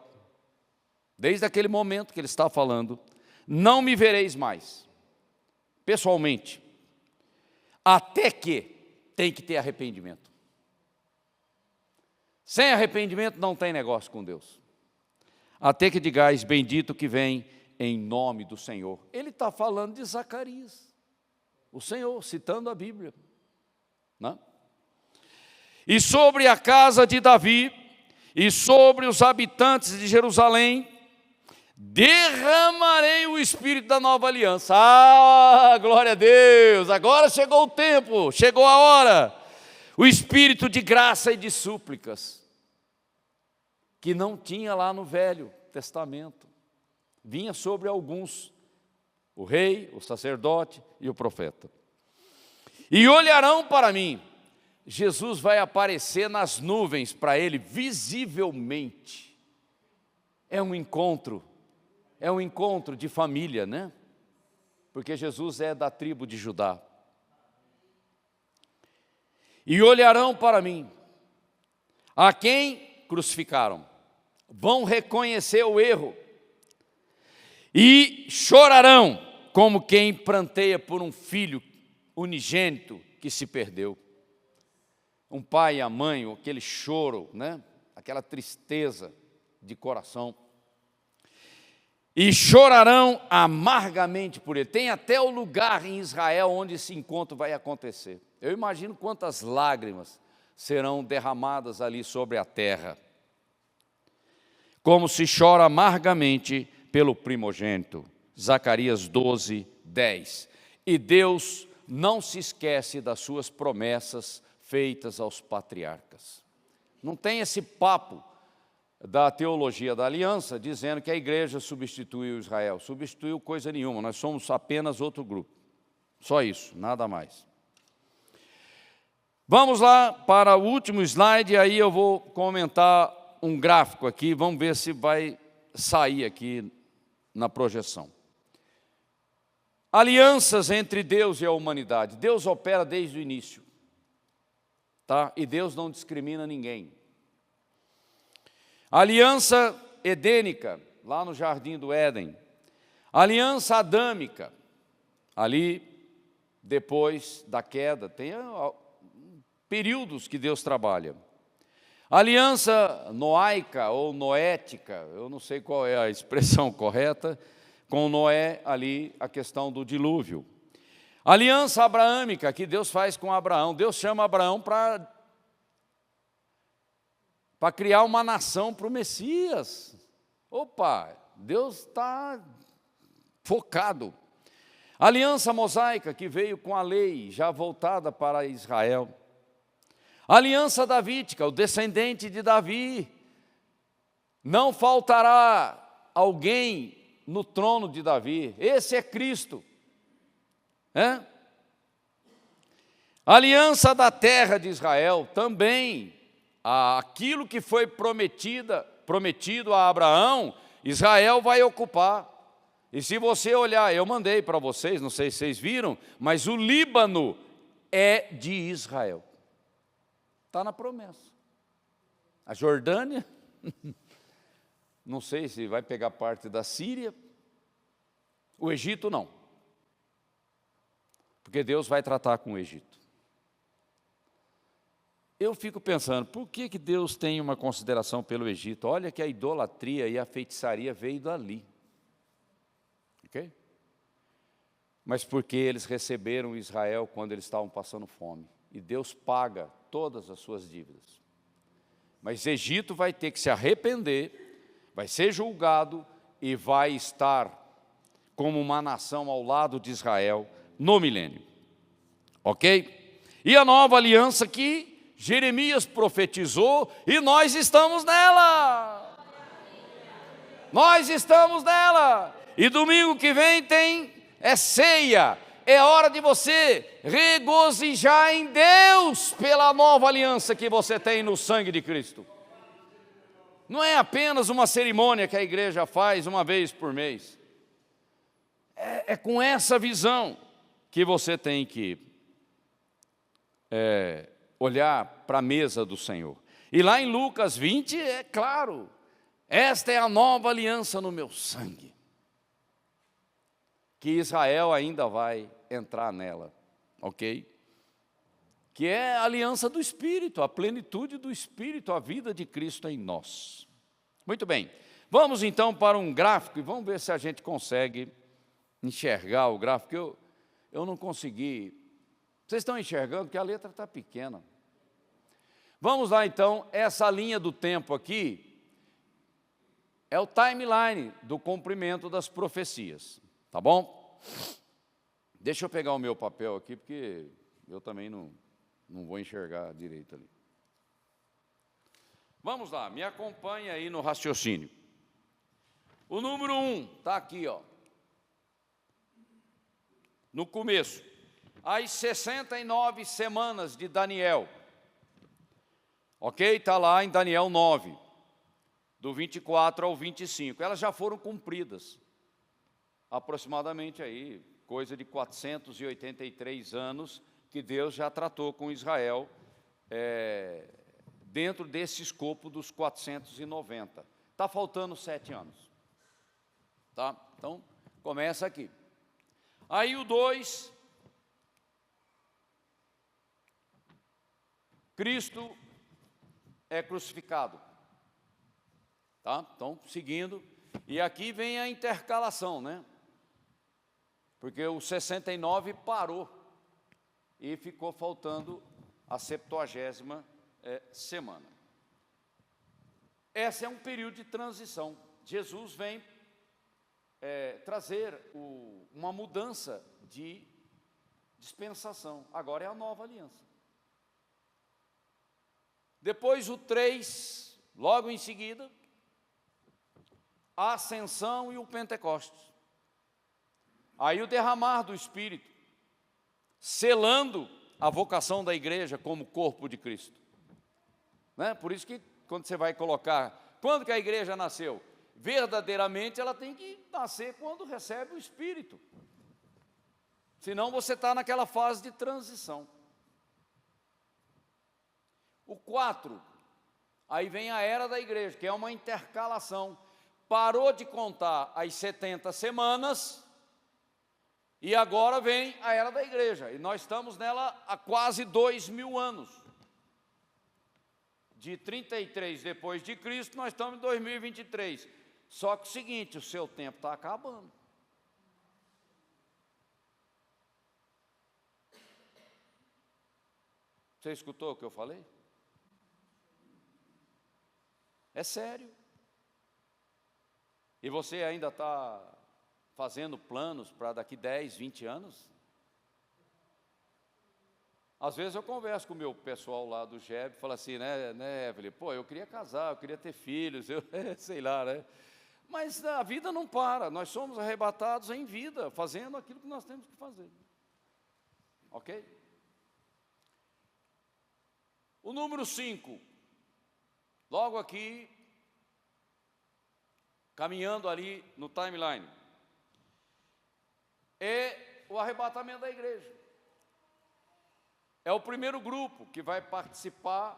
desde aquele momento que ele está falando, não me vereis mais, pessoalmente, até que tem que ter arrependimento. Sem arrependimento não tem negócio com Deus. Até que digais, bendito que vem em nome do Senhor. Ele está falando de Zacarias, o Senhor, citando a Bíblia. Não? E sobre a casa de Davi, e sobre os habitantes de Jerusalém, derramarei o Espírito da nova aliança. Ah, glória a Deus, agora chegou o tempo, chegou a hora. O Espírito de graça e de súplicas, que não tinha lá no Velho Testamento. Vinha sobre alguns, o rei, o sacerdote e o profeta. E olharão para mim. Jesus vai aparecer nas nuvens para ele visivelmente. É um encontro de família, né? Porque Jesus é da tribo de Judá. E olharão para mim, a quem crucificaram. Vão reconhecer o erro. e chorarão como quem pranteia por um filho unigênito que se perdeu. Um pai e a mãe, aquele choro, né? Aquela tristeza de coração. E chorarão amargamente por ele. Tem até o lugar em Israel onde esse encontro vai acontecer. Eu imagino quantas lágrimas serão derramadas ali sobre a terra. Como se chora amargamente pelo primogênito. Zacarias 12, 10. E Deus não se esquece das suas promessas feitas aos patriarcas. Não tem esse papo da teologia da aliança, dizendo que a igreja substituiu Israel. Substituiu coisa nenhuma, nós somos apenas outro grupo. Só isso, nada mais. Vamos lá para o último slide, aí eu vou comentar um gráfico aqui, vamos ver se vai sair aqui na projeção. Alianças entre Deus e a humanidade. Deus opera desde o início, tá? E Deus não discrimina ninguém. Aliança edênica, lá no Jardim do Éden. Aliança adâmica, ali depois da queda, tem períodos que Deus trabalha. Aliança noaica ou noética, eu não sei qual é a expressão correta, com Noé ali, a questão do dilúvio. Aliança abraâmica, que Deus faz com Abraão. Deus chama Abraão para criar uma nação para o Messias. Opa, Deus está focado. Aliança mosaica, que veio com a lei, já voltada para Israel. Aliança davídica, o descendente de Davi. Não faltará alguém no trono de Davi. Esse é Cristo. Aliança da terra de Israel, também. Aquilo que foi prometido a Abraão, Israel vai ocupar. E se você olhar, eu mandei para vocês, não sei se vocês viram, mas o Líbano é de Israel. Está na promessa. A Jordânia, não sei se vai pegar parte da Síria. O Egito não. Porque Deus vai tratar com o Egito. Eu fico pensando, por que Deus tem uma consideração pelo Egito? Olha que a idolatria e a feitiçaria veio dali. Ok? Mas porque eles receberam Israel quando eles estavam passando fome. E Deus paga todas as suas dívidas. Mas Egito vai ter que se arrepender, vai ser julgado e vai estar como uma nação ao lado de Israel no milênio. Ok? E a nova aliança que Jeremias profetizou e nós estamos nela. Nós estamos nela. E domingo que vem é ceia. É hora de você regozijar em Deus pela nova aliança que você tem no sangue de Cristo. Não é apenas uma cerimônia que a igreja faz uma vez por mês. É com essa visão que você tem que olhar para a mesa do Senhor. E lá em Lucas 20, é claro, esta é a nova aliança no meu sangue. Que Israel ainda vai entrar nela, ok? Que é a aliança do Espírito, a plenitude do Espírito, a vida de Cristo em nós. Muito bem, vamos então para um gráfico e vamos ver se a gente consegue enxergar o gráfico. Eu não consegui. Vocês estão enxergando porque a letra está pequena. Vamos lá então, essa linha do tempo aqui é o timeline do cumprimento das profecias, tá bom? Deixa eu pegar o meu papel aqui, porque eu também não vou enxergar direito ali. Vamos lá, me acompanha aí no raciocínio. O número 1 está aqui, ó. No começo, as 69 semanas de Daniel. Ok? Está lá em Daniel 9, do 24 ao 25. Elas já foram cumpridas. Aproximadamente aí, coisa de 483 anos que Deus já tratou com Israel, dentro desse escopo dos 490. Está faltando 7 anos. Tá? Então, começa aqui. Aí o 2, Cristo é crucificado. Tá? Então, seguindo. E aqui vem a intercalação, né? Porque o 69 parou e ficou faltando a 70ª semana. Esse é um período de transição. Jesus vem trazer uma mudança de dispensação. Agora é a nova aliança. Depois o 3, logo em seguida, a ascensão e o Pentecostes. Aí o derramar do Espírito, selando a vocação da igreja como corpo de Cristo. Né? Por isso que quando você vai colocar, quando que a igreja nasceu? Verdadeiramente ela tem que nascer quando recebe o Espírito. Senão você está naquela fase de transição. O 4, aí vem a era da igreja, que é uma intercalação. Parou de contar as 70 semanas e agora vem a era da igreja. E nós estamos nela há quase 2000 anos. De 33 depois de Cristo, nós estamos em 2023. Só que o seguinte, o seu tempo está acabando. Você escutou o que eu falei? É sério. E você ainda está fazendo planos para daqui 10, 20 anos? Às vezes eu converso com o meu pessoal lá do GEB e falo assim, né, Evelyn, pô, eu queria casar, eu queria ter filhos, eu sei lá, né? Mas a vida não para, nós somos arrebatados em vida, fazendo aquilo que nós temos que fazer. Ok? O número 5, logo aqui, caminhando ali no timeline, é o arrebatamento da igreja. É o primeiro grupo que vai participar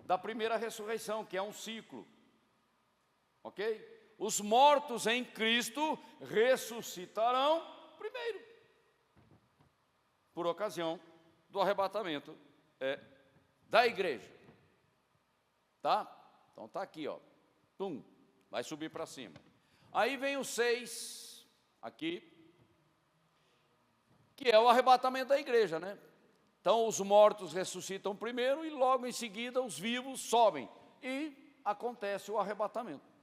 da primeira ressurreição, que é um ciclo. Ok? Os mortos em Cristo ressuscitarão primeiro, por ocasião do arrebatamento da igreja. Tá? Então está aqui, ó. Tum, vai subir para cima. Aí vem o 6, aqui, que é o arrebatamento da igreja, né? Então os mortos ressuscitam primeiro e logo em seguida os vivos sobem. E acontece o arrebatamento.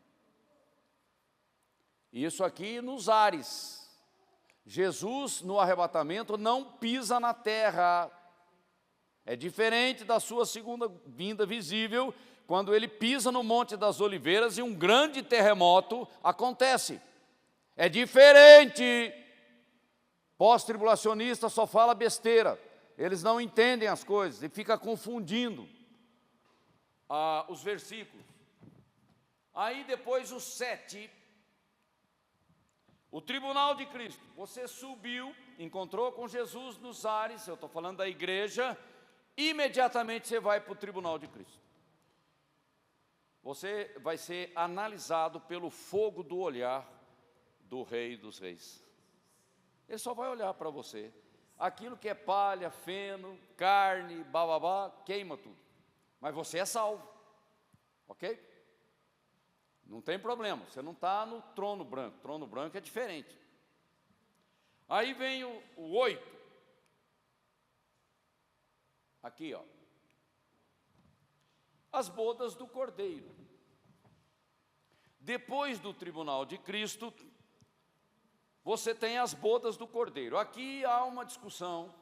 Isso aqui nos ares. Jesus no arrebatamento não pisa na terra. É diferente da sua segunda vinda visível, quando ele pisa no Monte das Oliveiras e um grande terremoto acontece. É diferente. Pós-tribulacionista só fala besteira. Eles não entendem as coisas e fica confundindo os versículos. Aí depois o 7, o tribunal de Cristo. Você subiu, encontrou com Jesus nos ares, eu estou falando da igreja, imediatamente você vai para o tribunal de Cristo. Você vai ser analisado pelo fogo do olhar do Rei dos Reis. Ele só vai olhar para você. Aquilo que é palha, feno, carne, bababá, queima tudo. Mas você é salvo. Ok? Não tem problema, você não está no trono branco. Trono branco é diferente. Aí vem o 8. Aqui, ó. As bodas do Cordeiro. Depois do tribunal de Cristo, você tem as bodas do Cordeiro. Aqui há uma discussão.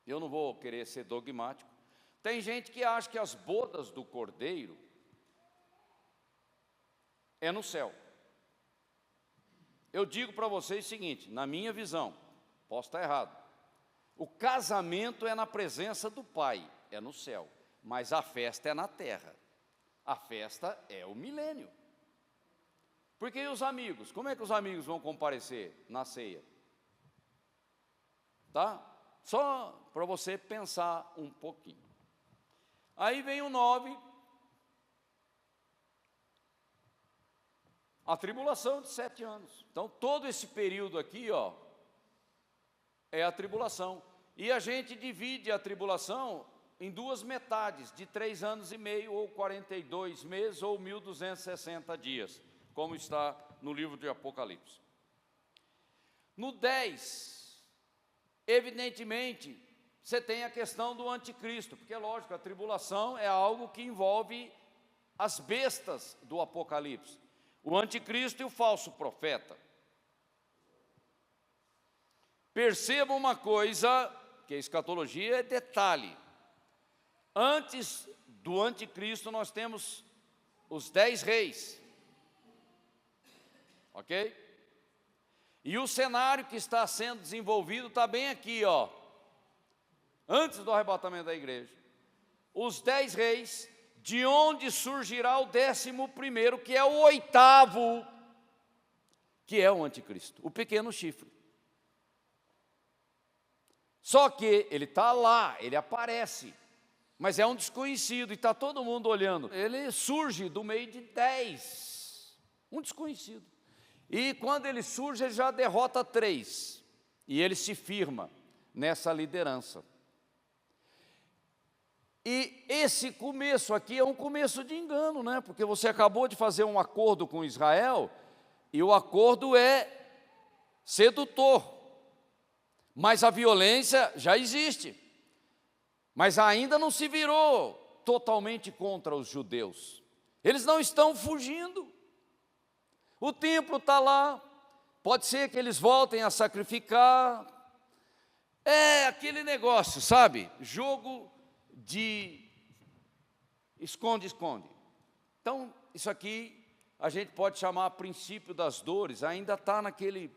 Eu não vou querer ser dogmático. Tem gente que acha que as bodas do Cordeiro é no céu. Eu digo para vocês o seguinte, na minha visão, posso estar errado. O casamento é na presença do Pai, é no céu. Mas a festa é na terra. A festa é o milênio. Porque os amigos, como é que os amigos vão comparecer na ceia? Tá? Só para você pensar um pouquinho. Aí vem o 9. A tribulação de 7 anos. Então, todo esse período aqui, ó, é a tribulação. E a gente divide a tribulação em duas metades, de 3 anos e meio, ou 42 meses, ou 1260 dias, como está no livro de Apocalipse. No 10, evidentemente, você tem a questão do anticristo, porque é lógico, a tribulação é algo que envolve as bestas do Apocalipse, o anticristo e o falso profeta. Perceba uma coisa, que a escatologia é detalhe. Antes do anticristo nós temos os 10 reis, ok? E o cenário que está sendo desenvolvido está bem aqui, ó, antes do arrebatamento da igreja. Os 10 reis, de onde surgirá o 11º, que é o 8º, que é o anticristo, o pequeno chifre. Só que ele está lá, ele aparece, mas é um desconhecido e está todo mundo olhando. Ele surge do meio de 10, um desconhecido. E quando ele surge, ele já derrota 3, e ele se firma nessa liderança. E esse começo aqui é um começo de engano, né? Porque você acabou de fazer um acordo com Israel, e o acordo é sedutor. Mas a violência já existe, mas ainda não se virou totalmente contra os judeus. Eles não estão fugindo. O templo está lá, pode ser que eles voltem a sacrificar. É aquele negócio, sabe? Jogo de esconde-esconde. Então, isso aqui a gente pode chamar princípio das dores, ainda está naquele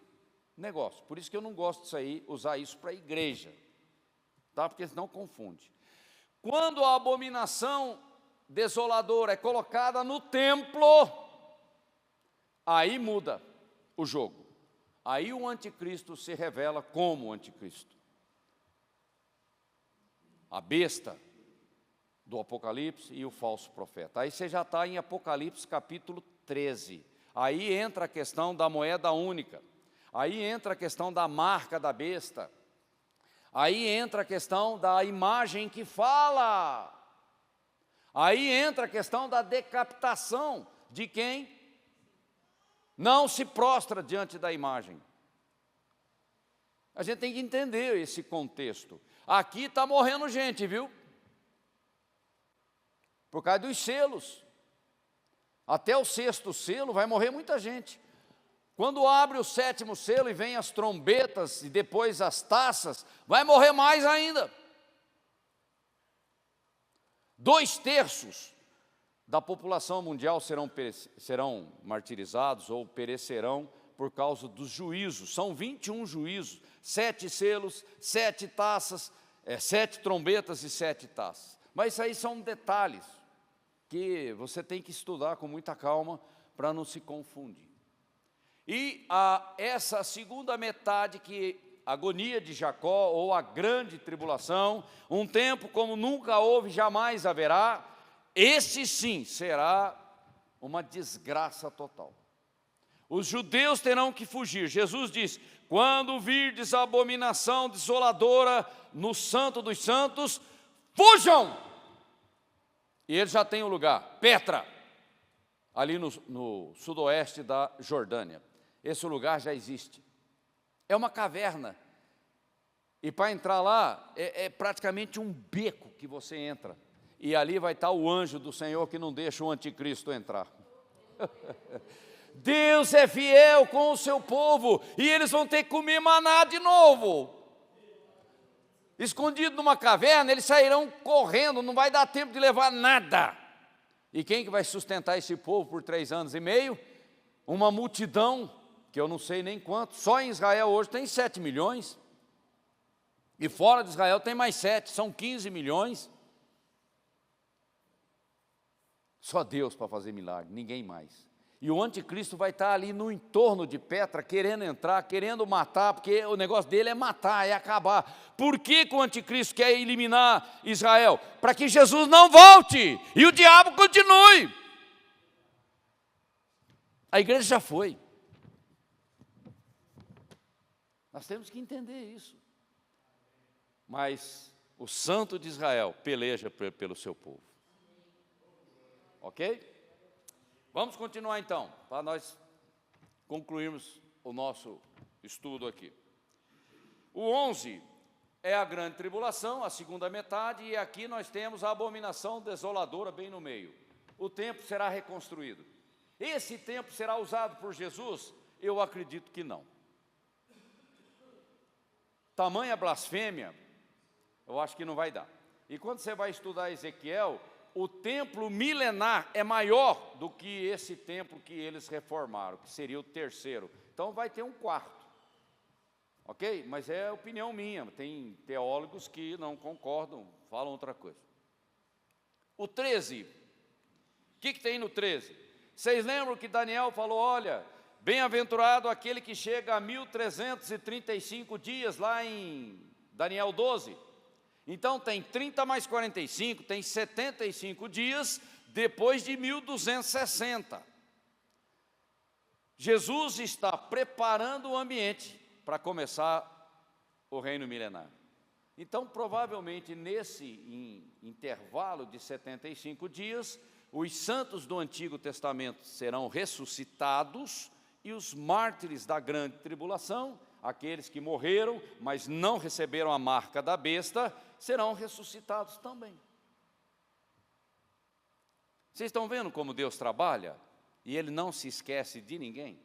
negócio. Por isso que eu não gosto disso aí, usar isso para a igreja, tá? Porque senão confunde. Quando a abominação desoladora é colocada no templo, aí muda o jogo. Aí o anticristo se revela como o anticristo. A besta do Apocalipse e o falso profeta. Aí você já está em Apocalipse capítulo 13. Aí entra a questão da moeda única. Aí entra a questão da marca da besta. Aí entra a questão da imagem que fala. Aí entra a questão da decapitação de quem não se prostra diante da imagem. A gente tem que entender esse contexto. Aqui está morrendo gente, viu? Por causa dos selos. Até o 6º selo vai morrer muita gente. Quando abre o 7º selo e vem as trombetas e depois as taças, vai morrer mais ainda. 2/3 da população mundial serão martirizados ou perecerão por causa dos juízos. São 21 juízos, 7 selos, 7 taças, 7 trombetas e 7 taças. Mas isso aí são detalhes que você tem que estudar com muita calma para não se confundir. E essa segunda metade, que a agonia de Jacó, ou a grande tribulação, um tempo como nunca houve, jamais haverá, esse sim será uma desgraça total. Os judeus terão que fugir. Jesus diz: quando virdes a abominação desoladora no Santo dos Santos, fujam! E eles já têm um lugar, Petra, ali no sudoeste da Jordânia. Esse lugar já existe. É uma caverna. E para entrar lá, é praticamente um beco que você entra. E ali vai estar o anjo do Senhor que não deixa o anticristo entrar. Deus é fiel com o seu povo, e eles vão ter que comer maná de novo. Escondido numa caverna, eles sairão correndo, não vai dar tempo de levar nada. E quem que vai sustentar esse povo por 3 anos e meio? Uma multidão, que eu não sei nem quanto. Só em Israel hoje tem 7 milhões. E fora de Israel tem mais 7, são 15 milhões. Só Deus para fazer milagre, ninguém mais. E o anticristo vai estar ali no entorno de Petra, querendo entrar, querendo matar, porque o negócio dele é matar, é acabar. Por que o anticristo quer eliminar Israel? Para que Jesus não volte e o diabo continue. A igreja já foi. Nós temos que entender isso. Mas o Santo de Israel peleja pelo seu povo. Ok? Vamos continuar então, para nós concluirmos o nosso estudo aqui. O 11 é a grande tribulação, a segunda metade, e aqui nós temos a abominação desoladora bem no meio. O templo será reconstruído. Esse templo será usado por Jesus? Eu acredito que não. Tamanha blasfêmia, eu acho que não vai dar. E quando você vai estudar Ezequiel, o templo milenar é maior do que esse templo que eles reformaram, que seria o terceiro. Então vai ter um quarto. Ok? Mas é opinião minha, tem teólogos que não concordam, falam outra coisa. O 13, o que tem no 13? Vocês lembram que Daniel falou, olha, bem-aventurado aquele que chega a 1335 dias, lá em Daniel 12. Então tem 30 mais 45, tem 75 dias, depois de 1260. Jesus está preparando o ambiente para começar o reino milenar. Então, provavelmente, nesse intervalo de 75 dias, os santos do Antigo Testamento serão ressuscitados e os mártires da grande tribulação, aqueles que morreram, mas não receberam a marca da besta, serão ressuscitados também. Vocês estão vendo como Deus trabalha? E Ele não se esquece de ninguém.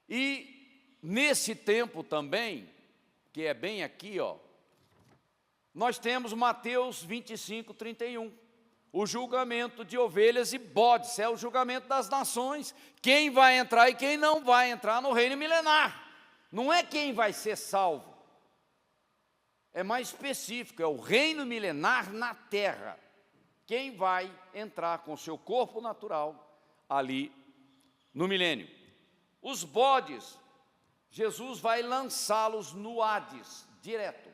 E nesse tempo também, que é bem aqui, ó, nós temos Mateus 25, 31. O julgamento de ovelhas e bodes, é o julgamento das nações. Quem vai entrar e quem não vai entrar no reino milenar. Não é quem vai ser salvo. É mais específico, é o reino milenar na terra. Quem vai entrar com seu corpo natural ali no milênio. Os bodes, Jesus vai lançá-los no Hades, direto.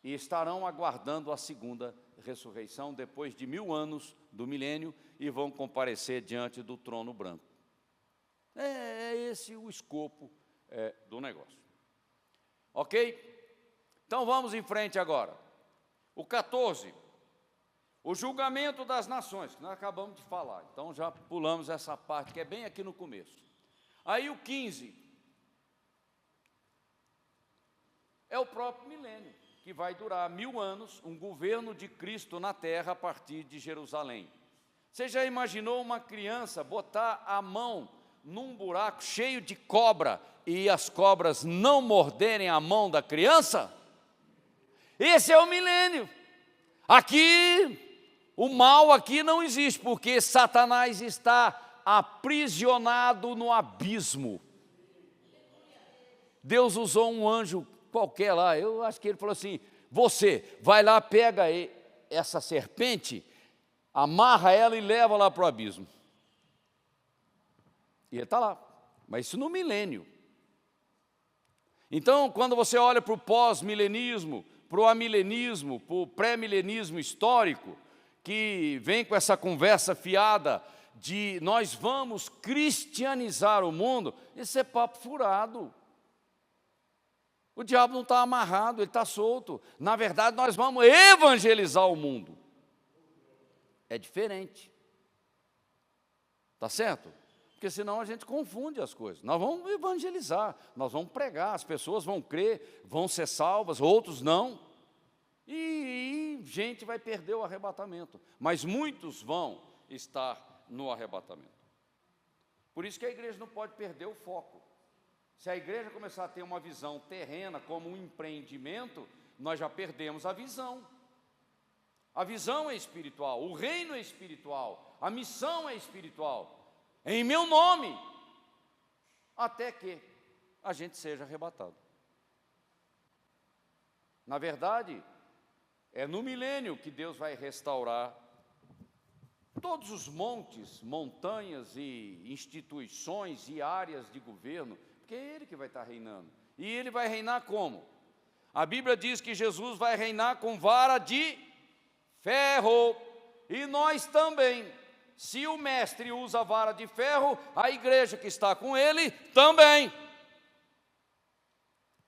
E estarão aguardando a segunda ressurreição, depois de 1000 anos do milênio, e vão comparecer diante do trono branco. É esse o escopo do negócio. Ok? Então vamos em frente agora. O 14, o julgamento das nações, que nós acabamos de falar, então já pulamos essa parte, que é bem aqui no começo. Aí o 15, é o próprio milênio, que vai durar 1000 anos, um governo de Cristo na terra a partir de Jerusalém. Você já imaginou uma criança botar a mão num buraco cheio de cobra e as cobras não morderem a mão da criança? Esse é o milênio. Aqui, o mal aqui não existe, porque Satanás está aprisionado no abismo. Deus usou um anjo qualquer lá, eu acho que ele falou assim, você vai lá, pega essa serpente, amarra ela e leva lá para o abismo. E ele está lá, mas isso no milênio. Então, quando você olha para o pós-milenismo, para o amilenismo, para o pré-milenismo histórico, que vem com essa conversa fiada de nós vamos cristianizar o mundo, isso é papo furado. O diabo não está amarrado, ele está solto. Na verdade, nós vamos evangelizar o mundo. É diferente. Está certo? Porque senão a gente confunde as coisas. Nós vamos evangelizar, nós vamos pregar, as pessoas vão crer, vão ser salvas, outros não. E gente vai perder o arrebatamento. Mas muitos vão estar no arrebatamento. Por isso que a igreja não pode perder o foco. Se a igreja começar a ter uma visão terrena como um empreendimento, nós já perdemos a visão. A visão é espiritual, o reino é espiritual, a missão é espiritual. Em meu nome, até que a gente seja arrebatado. Na verdade, é no milênio que Deus vai restaurar todos os montes, montanhas e instituições e áreas de governo, porque é Ele que vai estar reinando. E Ele vai reinar como? A Bíblia diz que Jesus vai reinar com vara de ferro, e nós também Se o mestre usa a vara de ferro, a igreja que está com ele também.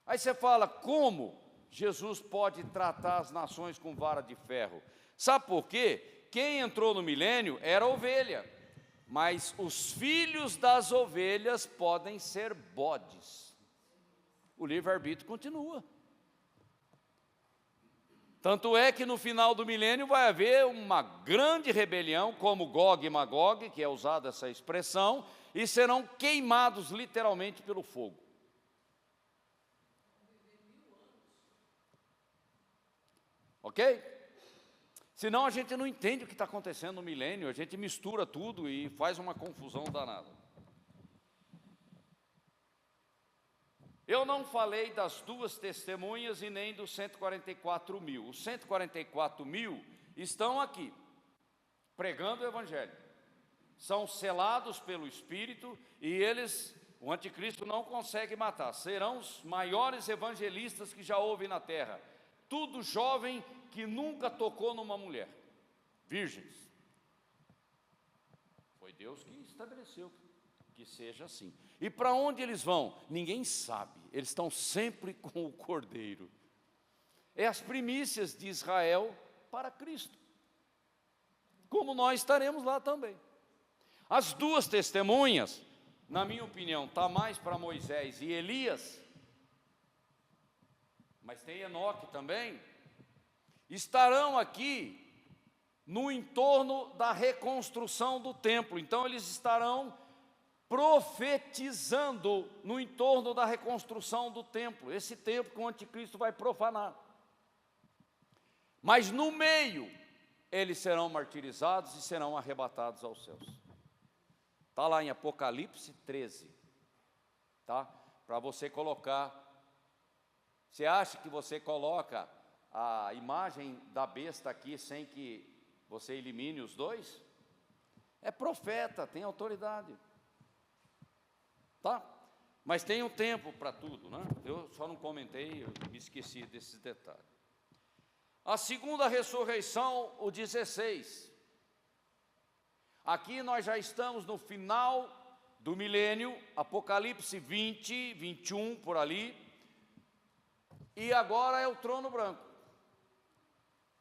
Aí você fala, como Jesus pode tratar as nações com vara de ferro? Sabe por quê? Quem entrou no milênio era ovelha, mas os filhos das ovelhas podem ser bodes. O livre-arbítrio continua. Tanto é que no final do milênio vai haver uma grande rebelião, como Gog e Magog, que é usada essa expressão, e serão queimados literalmente pelo fogo. Ok? Senão a gente não entende o que está acontecendo no milênio, a gente mistura tudo e faz uma confusão danada. Eu não falei das duas testemunhas e nem dos 144 mil. Os 144 mil estão aqui, pregando o Evangelho. São selados pelo Espírito e eles, o anticristo não consegue matar. Serão os maiores evangelistas que já houve na terra. Tudo jovem que nunca tocou numa mulher. Virgens. Foi Deus que estabeleceu que seja assim. E para onde eles vão? Ninguém sabe. Eles estão sempre com o Cordeiro. É as primícias de Israel para Cristo. Como nós estaremos lá também. As duas testemunhas, na minha opinião, está mais para Moisés e Elias, mas tem Enoque também, estarão aqui no entorno da reconstrução do templo. Então eles estarão profetizando no entorno da reconstrução do templo, esse templo que o anticristo vai profanar. Mas no meio, eles serão martirizados e serão arrebatados aos céus. Está lá em Apocalipse 13, tá? Para você colocar. Você acha que você coloca a imagem da besta aqui sem que você elimine os dois? É profeta, tem autoridade. Tá? Mas tem um tempo para tudo, né? Eu só não comentei, eu me esqueci desses detalhes. A segunda ressurreição, o 16. Aqui nós já estamos no final do milênio, Apocalipse 20, 21, por ali. E agora é o trono branco.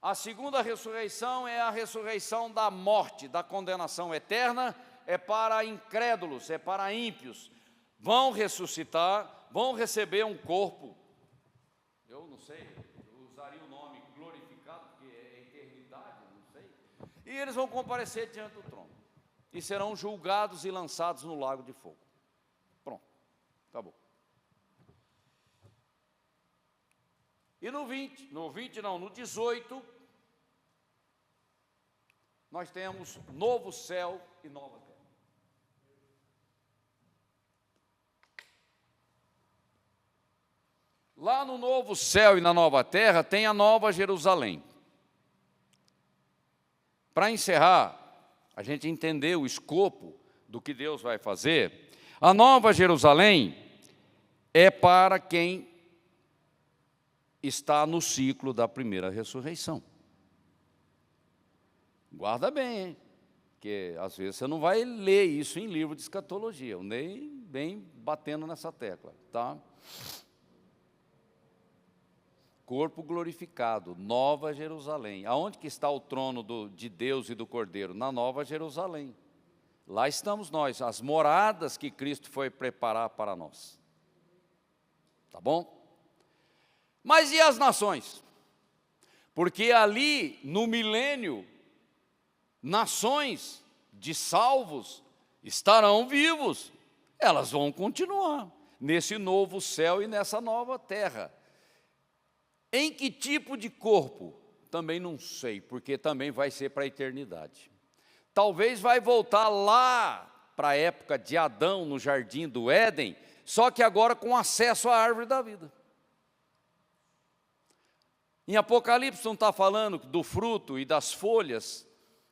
A segunda ressurreição é a ressurreição da morte, da condenação eterna, é para incrédulos, é para ímpios. Vão ressuscitar, vão receber um corpo. Eu não sei, eu usaria o nome glorificado, porque é eternidade, não sei. E eles vão comparecer diante do trono. E serão julgados e lançados no lago de fogo. Pronto, acabou. E no 18, nós temos novo céu e nova terra. Lá no novo céu e na nova terra tem a nova Jerusalém. Para encerrar, a gente entender o escopo do que Deus vai fazer, a nova Jerusalém é para quem está no ciclo da primeira ressurreição. Guarda bem, hein? Porque às vezes você não vai ler isso em livro de escatologia, eu nem bem batendo nessa tecla, tá? Corpo glorificado, Nova Jerusalém. Aonde que está o trono de Deus e do Cordeiro? Na Nova Jerusalém. Lá estamos nós, as moradas que Cristo foi preparar para nós. Tá bom? Mas e as nações? Porque ali, no milênio, nações de salvos estarão vivos. Elas vão continuar nesse novo céu e nessa nova terra. Em que tipo de corpo? Também não sei, porque também vai ser para a eternidade. Talvez vai voltar lá para a época de Adão, no jardim do Éden, só que agora com acesso à árvore da vida. Em Apocalipse não está falando do fruto e das folhas,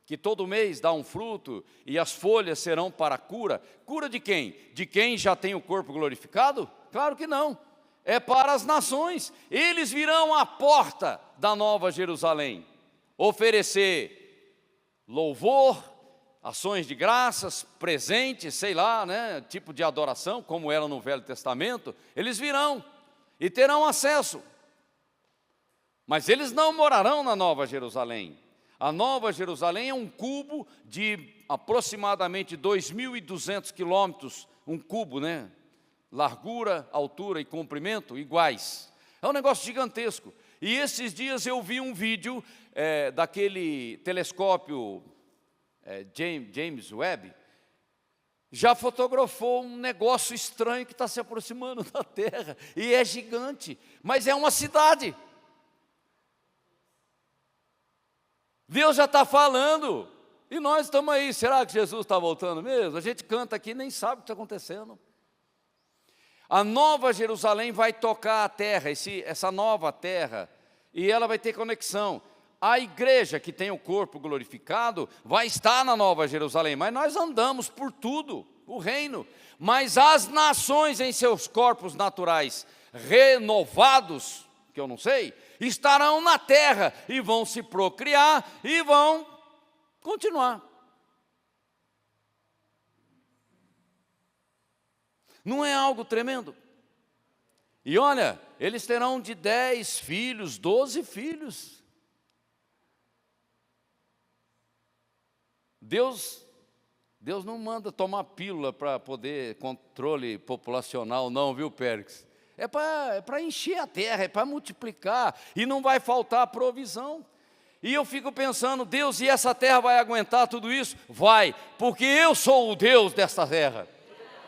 que todo mês dá um fruto e as folhas serão para a cura. Cura de quem? De quem já tem o corpo glorificado? Claro que não. É para as nações. Eles virão à porta da Nova Jerusalém, oferecer louvor, ações de graças, presentes, sei lá, né, tipo de adoração, como era no Velho Testamento, eles virão e terão acesso. Mas eles não morarão na Nova Jerusalém. A Nova Jerusalém é um cubo de aproximadamente 2.200 quilômetros, um cubo, né? Largura, altura e comprimento iguais. É um negócio gigantesco. E esses dias eu vi um vídeo daquele telescópio James Webb, já fotografou um negócio estranho que está se aproximando da Terra, e é gigante, mas é uma cidade. Deus já está falando, e nós estamos aí. Será que Jesus está voltando mesmo? A gente canta aqui e nem sabe o que está acontecendo. A Nova Jerusalém vai tocar a terra, essa nova terra, e ela vai ter conexão. A igreja que tem o corpo glorificado vai estar na Nova Jerusalém, mas nós andamos por tudo, o reino. Mas as nações em seus corpos naturais renovados, que eu não sei, estarão na terra e vão se procriar e vão continuar. Não é algo tremendo? E olha, eles terão de 10 filhos, 12 filhos. Deus não manda tomar pílula para poder controle populacional, não, viu, Périx? É para encher a terra, é para multiplicar, e não vai faltar provisão. E eu fico pensando, Deus, e essa terra vai aguentar tudo isso? Vai, porque eu sou o Deus desta terra.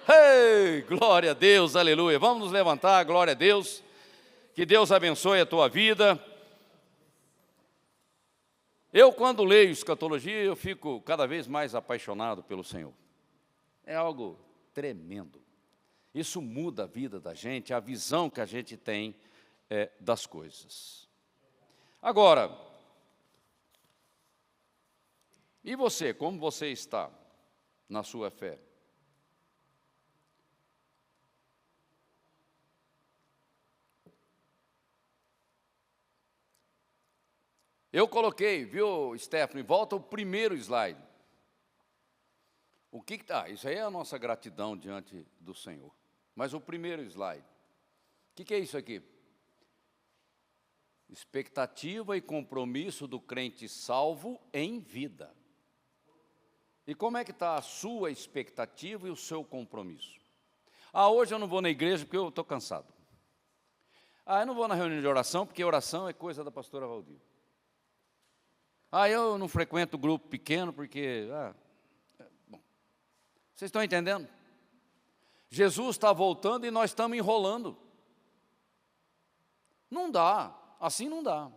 Ei, glória a Deus, aleluia. Vamos nos levantar, glória a Deus. Que Deus abençoe a tua vida. Eu, quando leio escatologia, eu fico cada vez mais apaixonado pelo Senhor. É algo tremendo. Isso muda a vida da gente, a visão que a gente tem das coisas. Agora, e você, como você está na sua fé? Eu coloquei, viu, Stephanie, volta o primeiro slide. O que está? Isso aí é a nossa gratidão diante do Senhor. Mas o primeiro slide. O que é isso aqui? Expectativa e compromisso do crente salvo em vida. E como é que está a sua expectativa e o seu compromisso? Hoje eu não vou na igreja porque eu estou cansado. Eu não vou na reunião de oração porque oração é coisa da pastora Valdir. Eu não frequento grupo pequeno porque... bom. Vocês estão entendendo? Jesus está voltando e nós estamos enrolando. Não dá, assim não dá.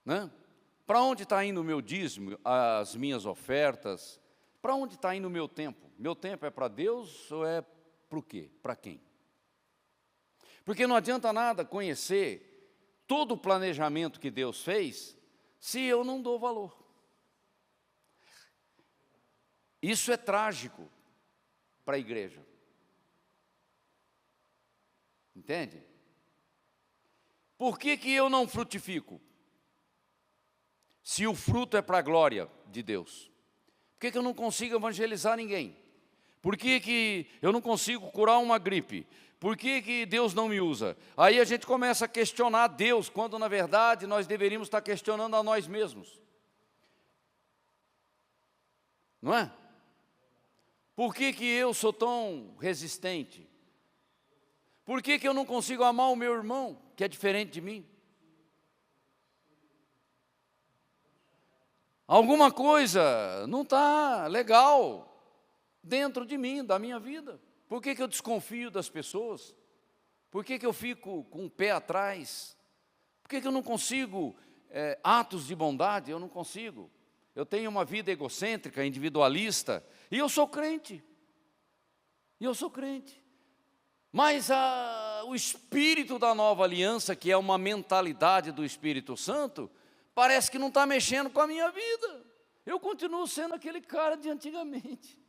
Né? Para onde está indo o meu dízimo, as minhas ofertas? Para onde está indo o meu tempo? Meu tempo é para Deus ou é para o quê? Para quem? Porque não adianta nada conhecer todo o planejamento que Deus fez se eu não dou valor. Isso é trágico para a igreja. Entende? Por que eu não frutifico? Se o fruto é para a glória de Deus. Por que eu não consigo evangelizar ninguém? Por que eu não consigo curar uma gripe? Por que Deus não me usa? Aí a gente começa a questionar Deus, quando na verdade nós deveríamos estar questionando a nós mesmos. Não é? Por que eu sou tão resistente? Por que eu não consigo amar o meu irmão, que é diferente de mim? Alguma coisa não está legal dentro de mim, da minha vida. Por que eu desconfio das pessoas? Por que eu fico com o pé atrás? Por que eu não consigo atos de bondade? Eu não consigo. Eu tenho uma vida egocêntrica, individualista, e eu sou crente. Mas o espírito da nova aliança, que é uma mentalidade do Espírito Santo, parece que não está mexendo com a minha vida. Eu continuo sendo aquele cara de antigamente.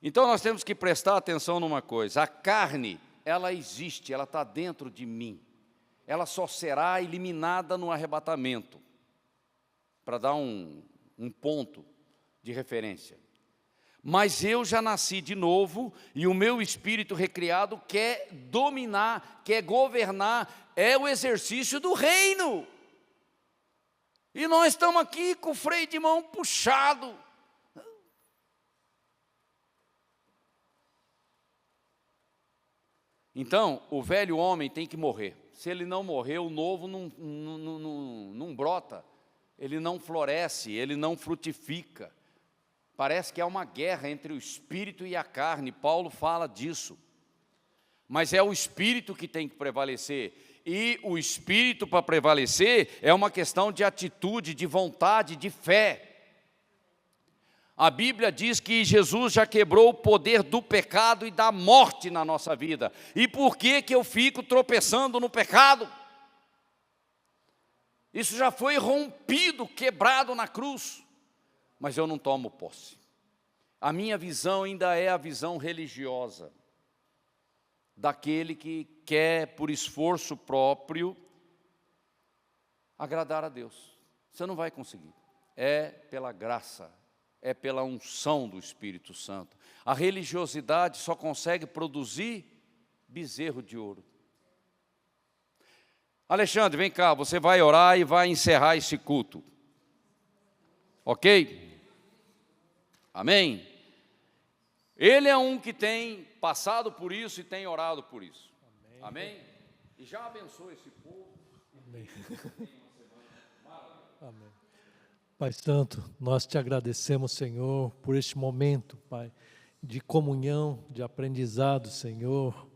Então nós temos que prestar atenção numa coisa: a carne, ela existe, ela está dentro de mim. Ela só será eliminada no arrebatamento. para dar um ponto de referência. Mas eu já nasci de novo e o meu espírito recriado quer dominar, quer governar, é o exercício do reino. E nós estamos aqui com o freio de mão puxado. Então, o velho homem tem que morrer. Se ele não morrer, o novo não brota, ele não floresce, ele não frutifica. Parece que há uma guerra entre o espírito e a carne, Paulo fala disso. Mas é o espírito que tem que prevalecer. E o espírito, para prevalecer, é uma questão de atitude, de vontade, de fé. A Bíblia diz que Jesus já quebrou o poder do pecado e da morte na nossa vida. E por que eu fico tropeçando no pecado? Isso já foi rompido, quebrado na cruz. Mas eu não tomo posse. A minha visão ainda é a visão religiosa, daquele que quer, por esforço próprio, agradar a Deus. Você não vai conseguir. É pela graça, é pela unção do Espírito Santo. A religiosidade só consegue produzir bezerro de ouro. Alexandre, vem cá, você vai orar e vai encerrar esse culto. Ok? Amém? Ele é um que tem passado por isso e tem orado por isso. Amém? Amém? E já abençoa esse povo. Amém. Amém. Pai Santo, nós te agradecemos, Senhor, por este momento, Pai, de comunhão, de aprendizado, Senhor,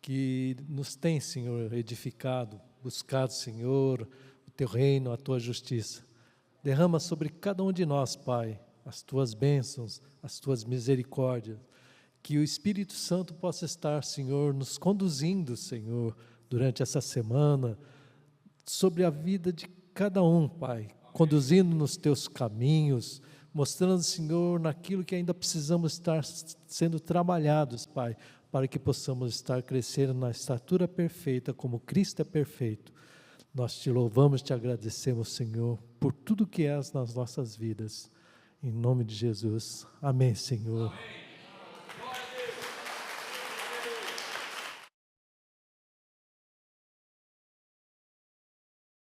que nos tem, Senhor, edificado, buscado, Senhor, o teu reino, a tua justiça. Derrama sobre cada um de nós, Pai, as tuas bênçãos, as tuas misericórdias, que o Espírito Santo possa estar, Senhor, nos conduzindo, Senhor, durante essa semana, sobre a vida de cada um, Pai, conduzindo nos teus caminhos, mostrando, Senhor, naquilo que ainda precisamos estar sendo trabalhados, Pai, para que possamos estar crescendo na estatura perfeita, como Cristo é perfeito. Nós te louvamos, te agradecemos, Senhor, por tudo que és nas nossas vidas. Em nome de Jesus. Amém, Senhor. Amém.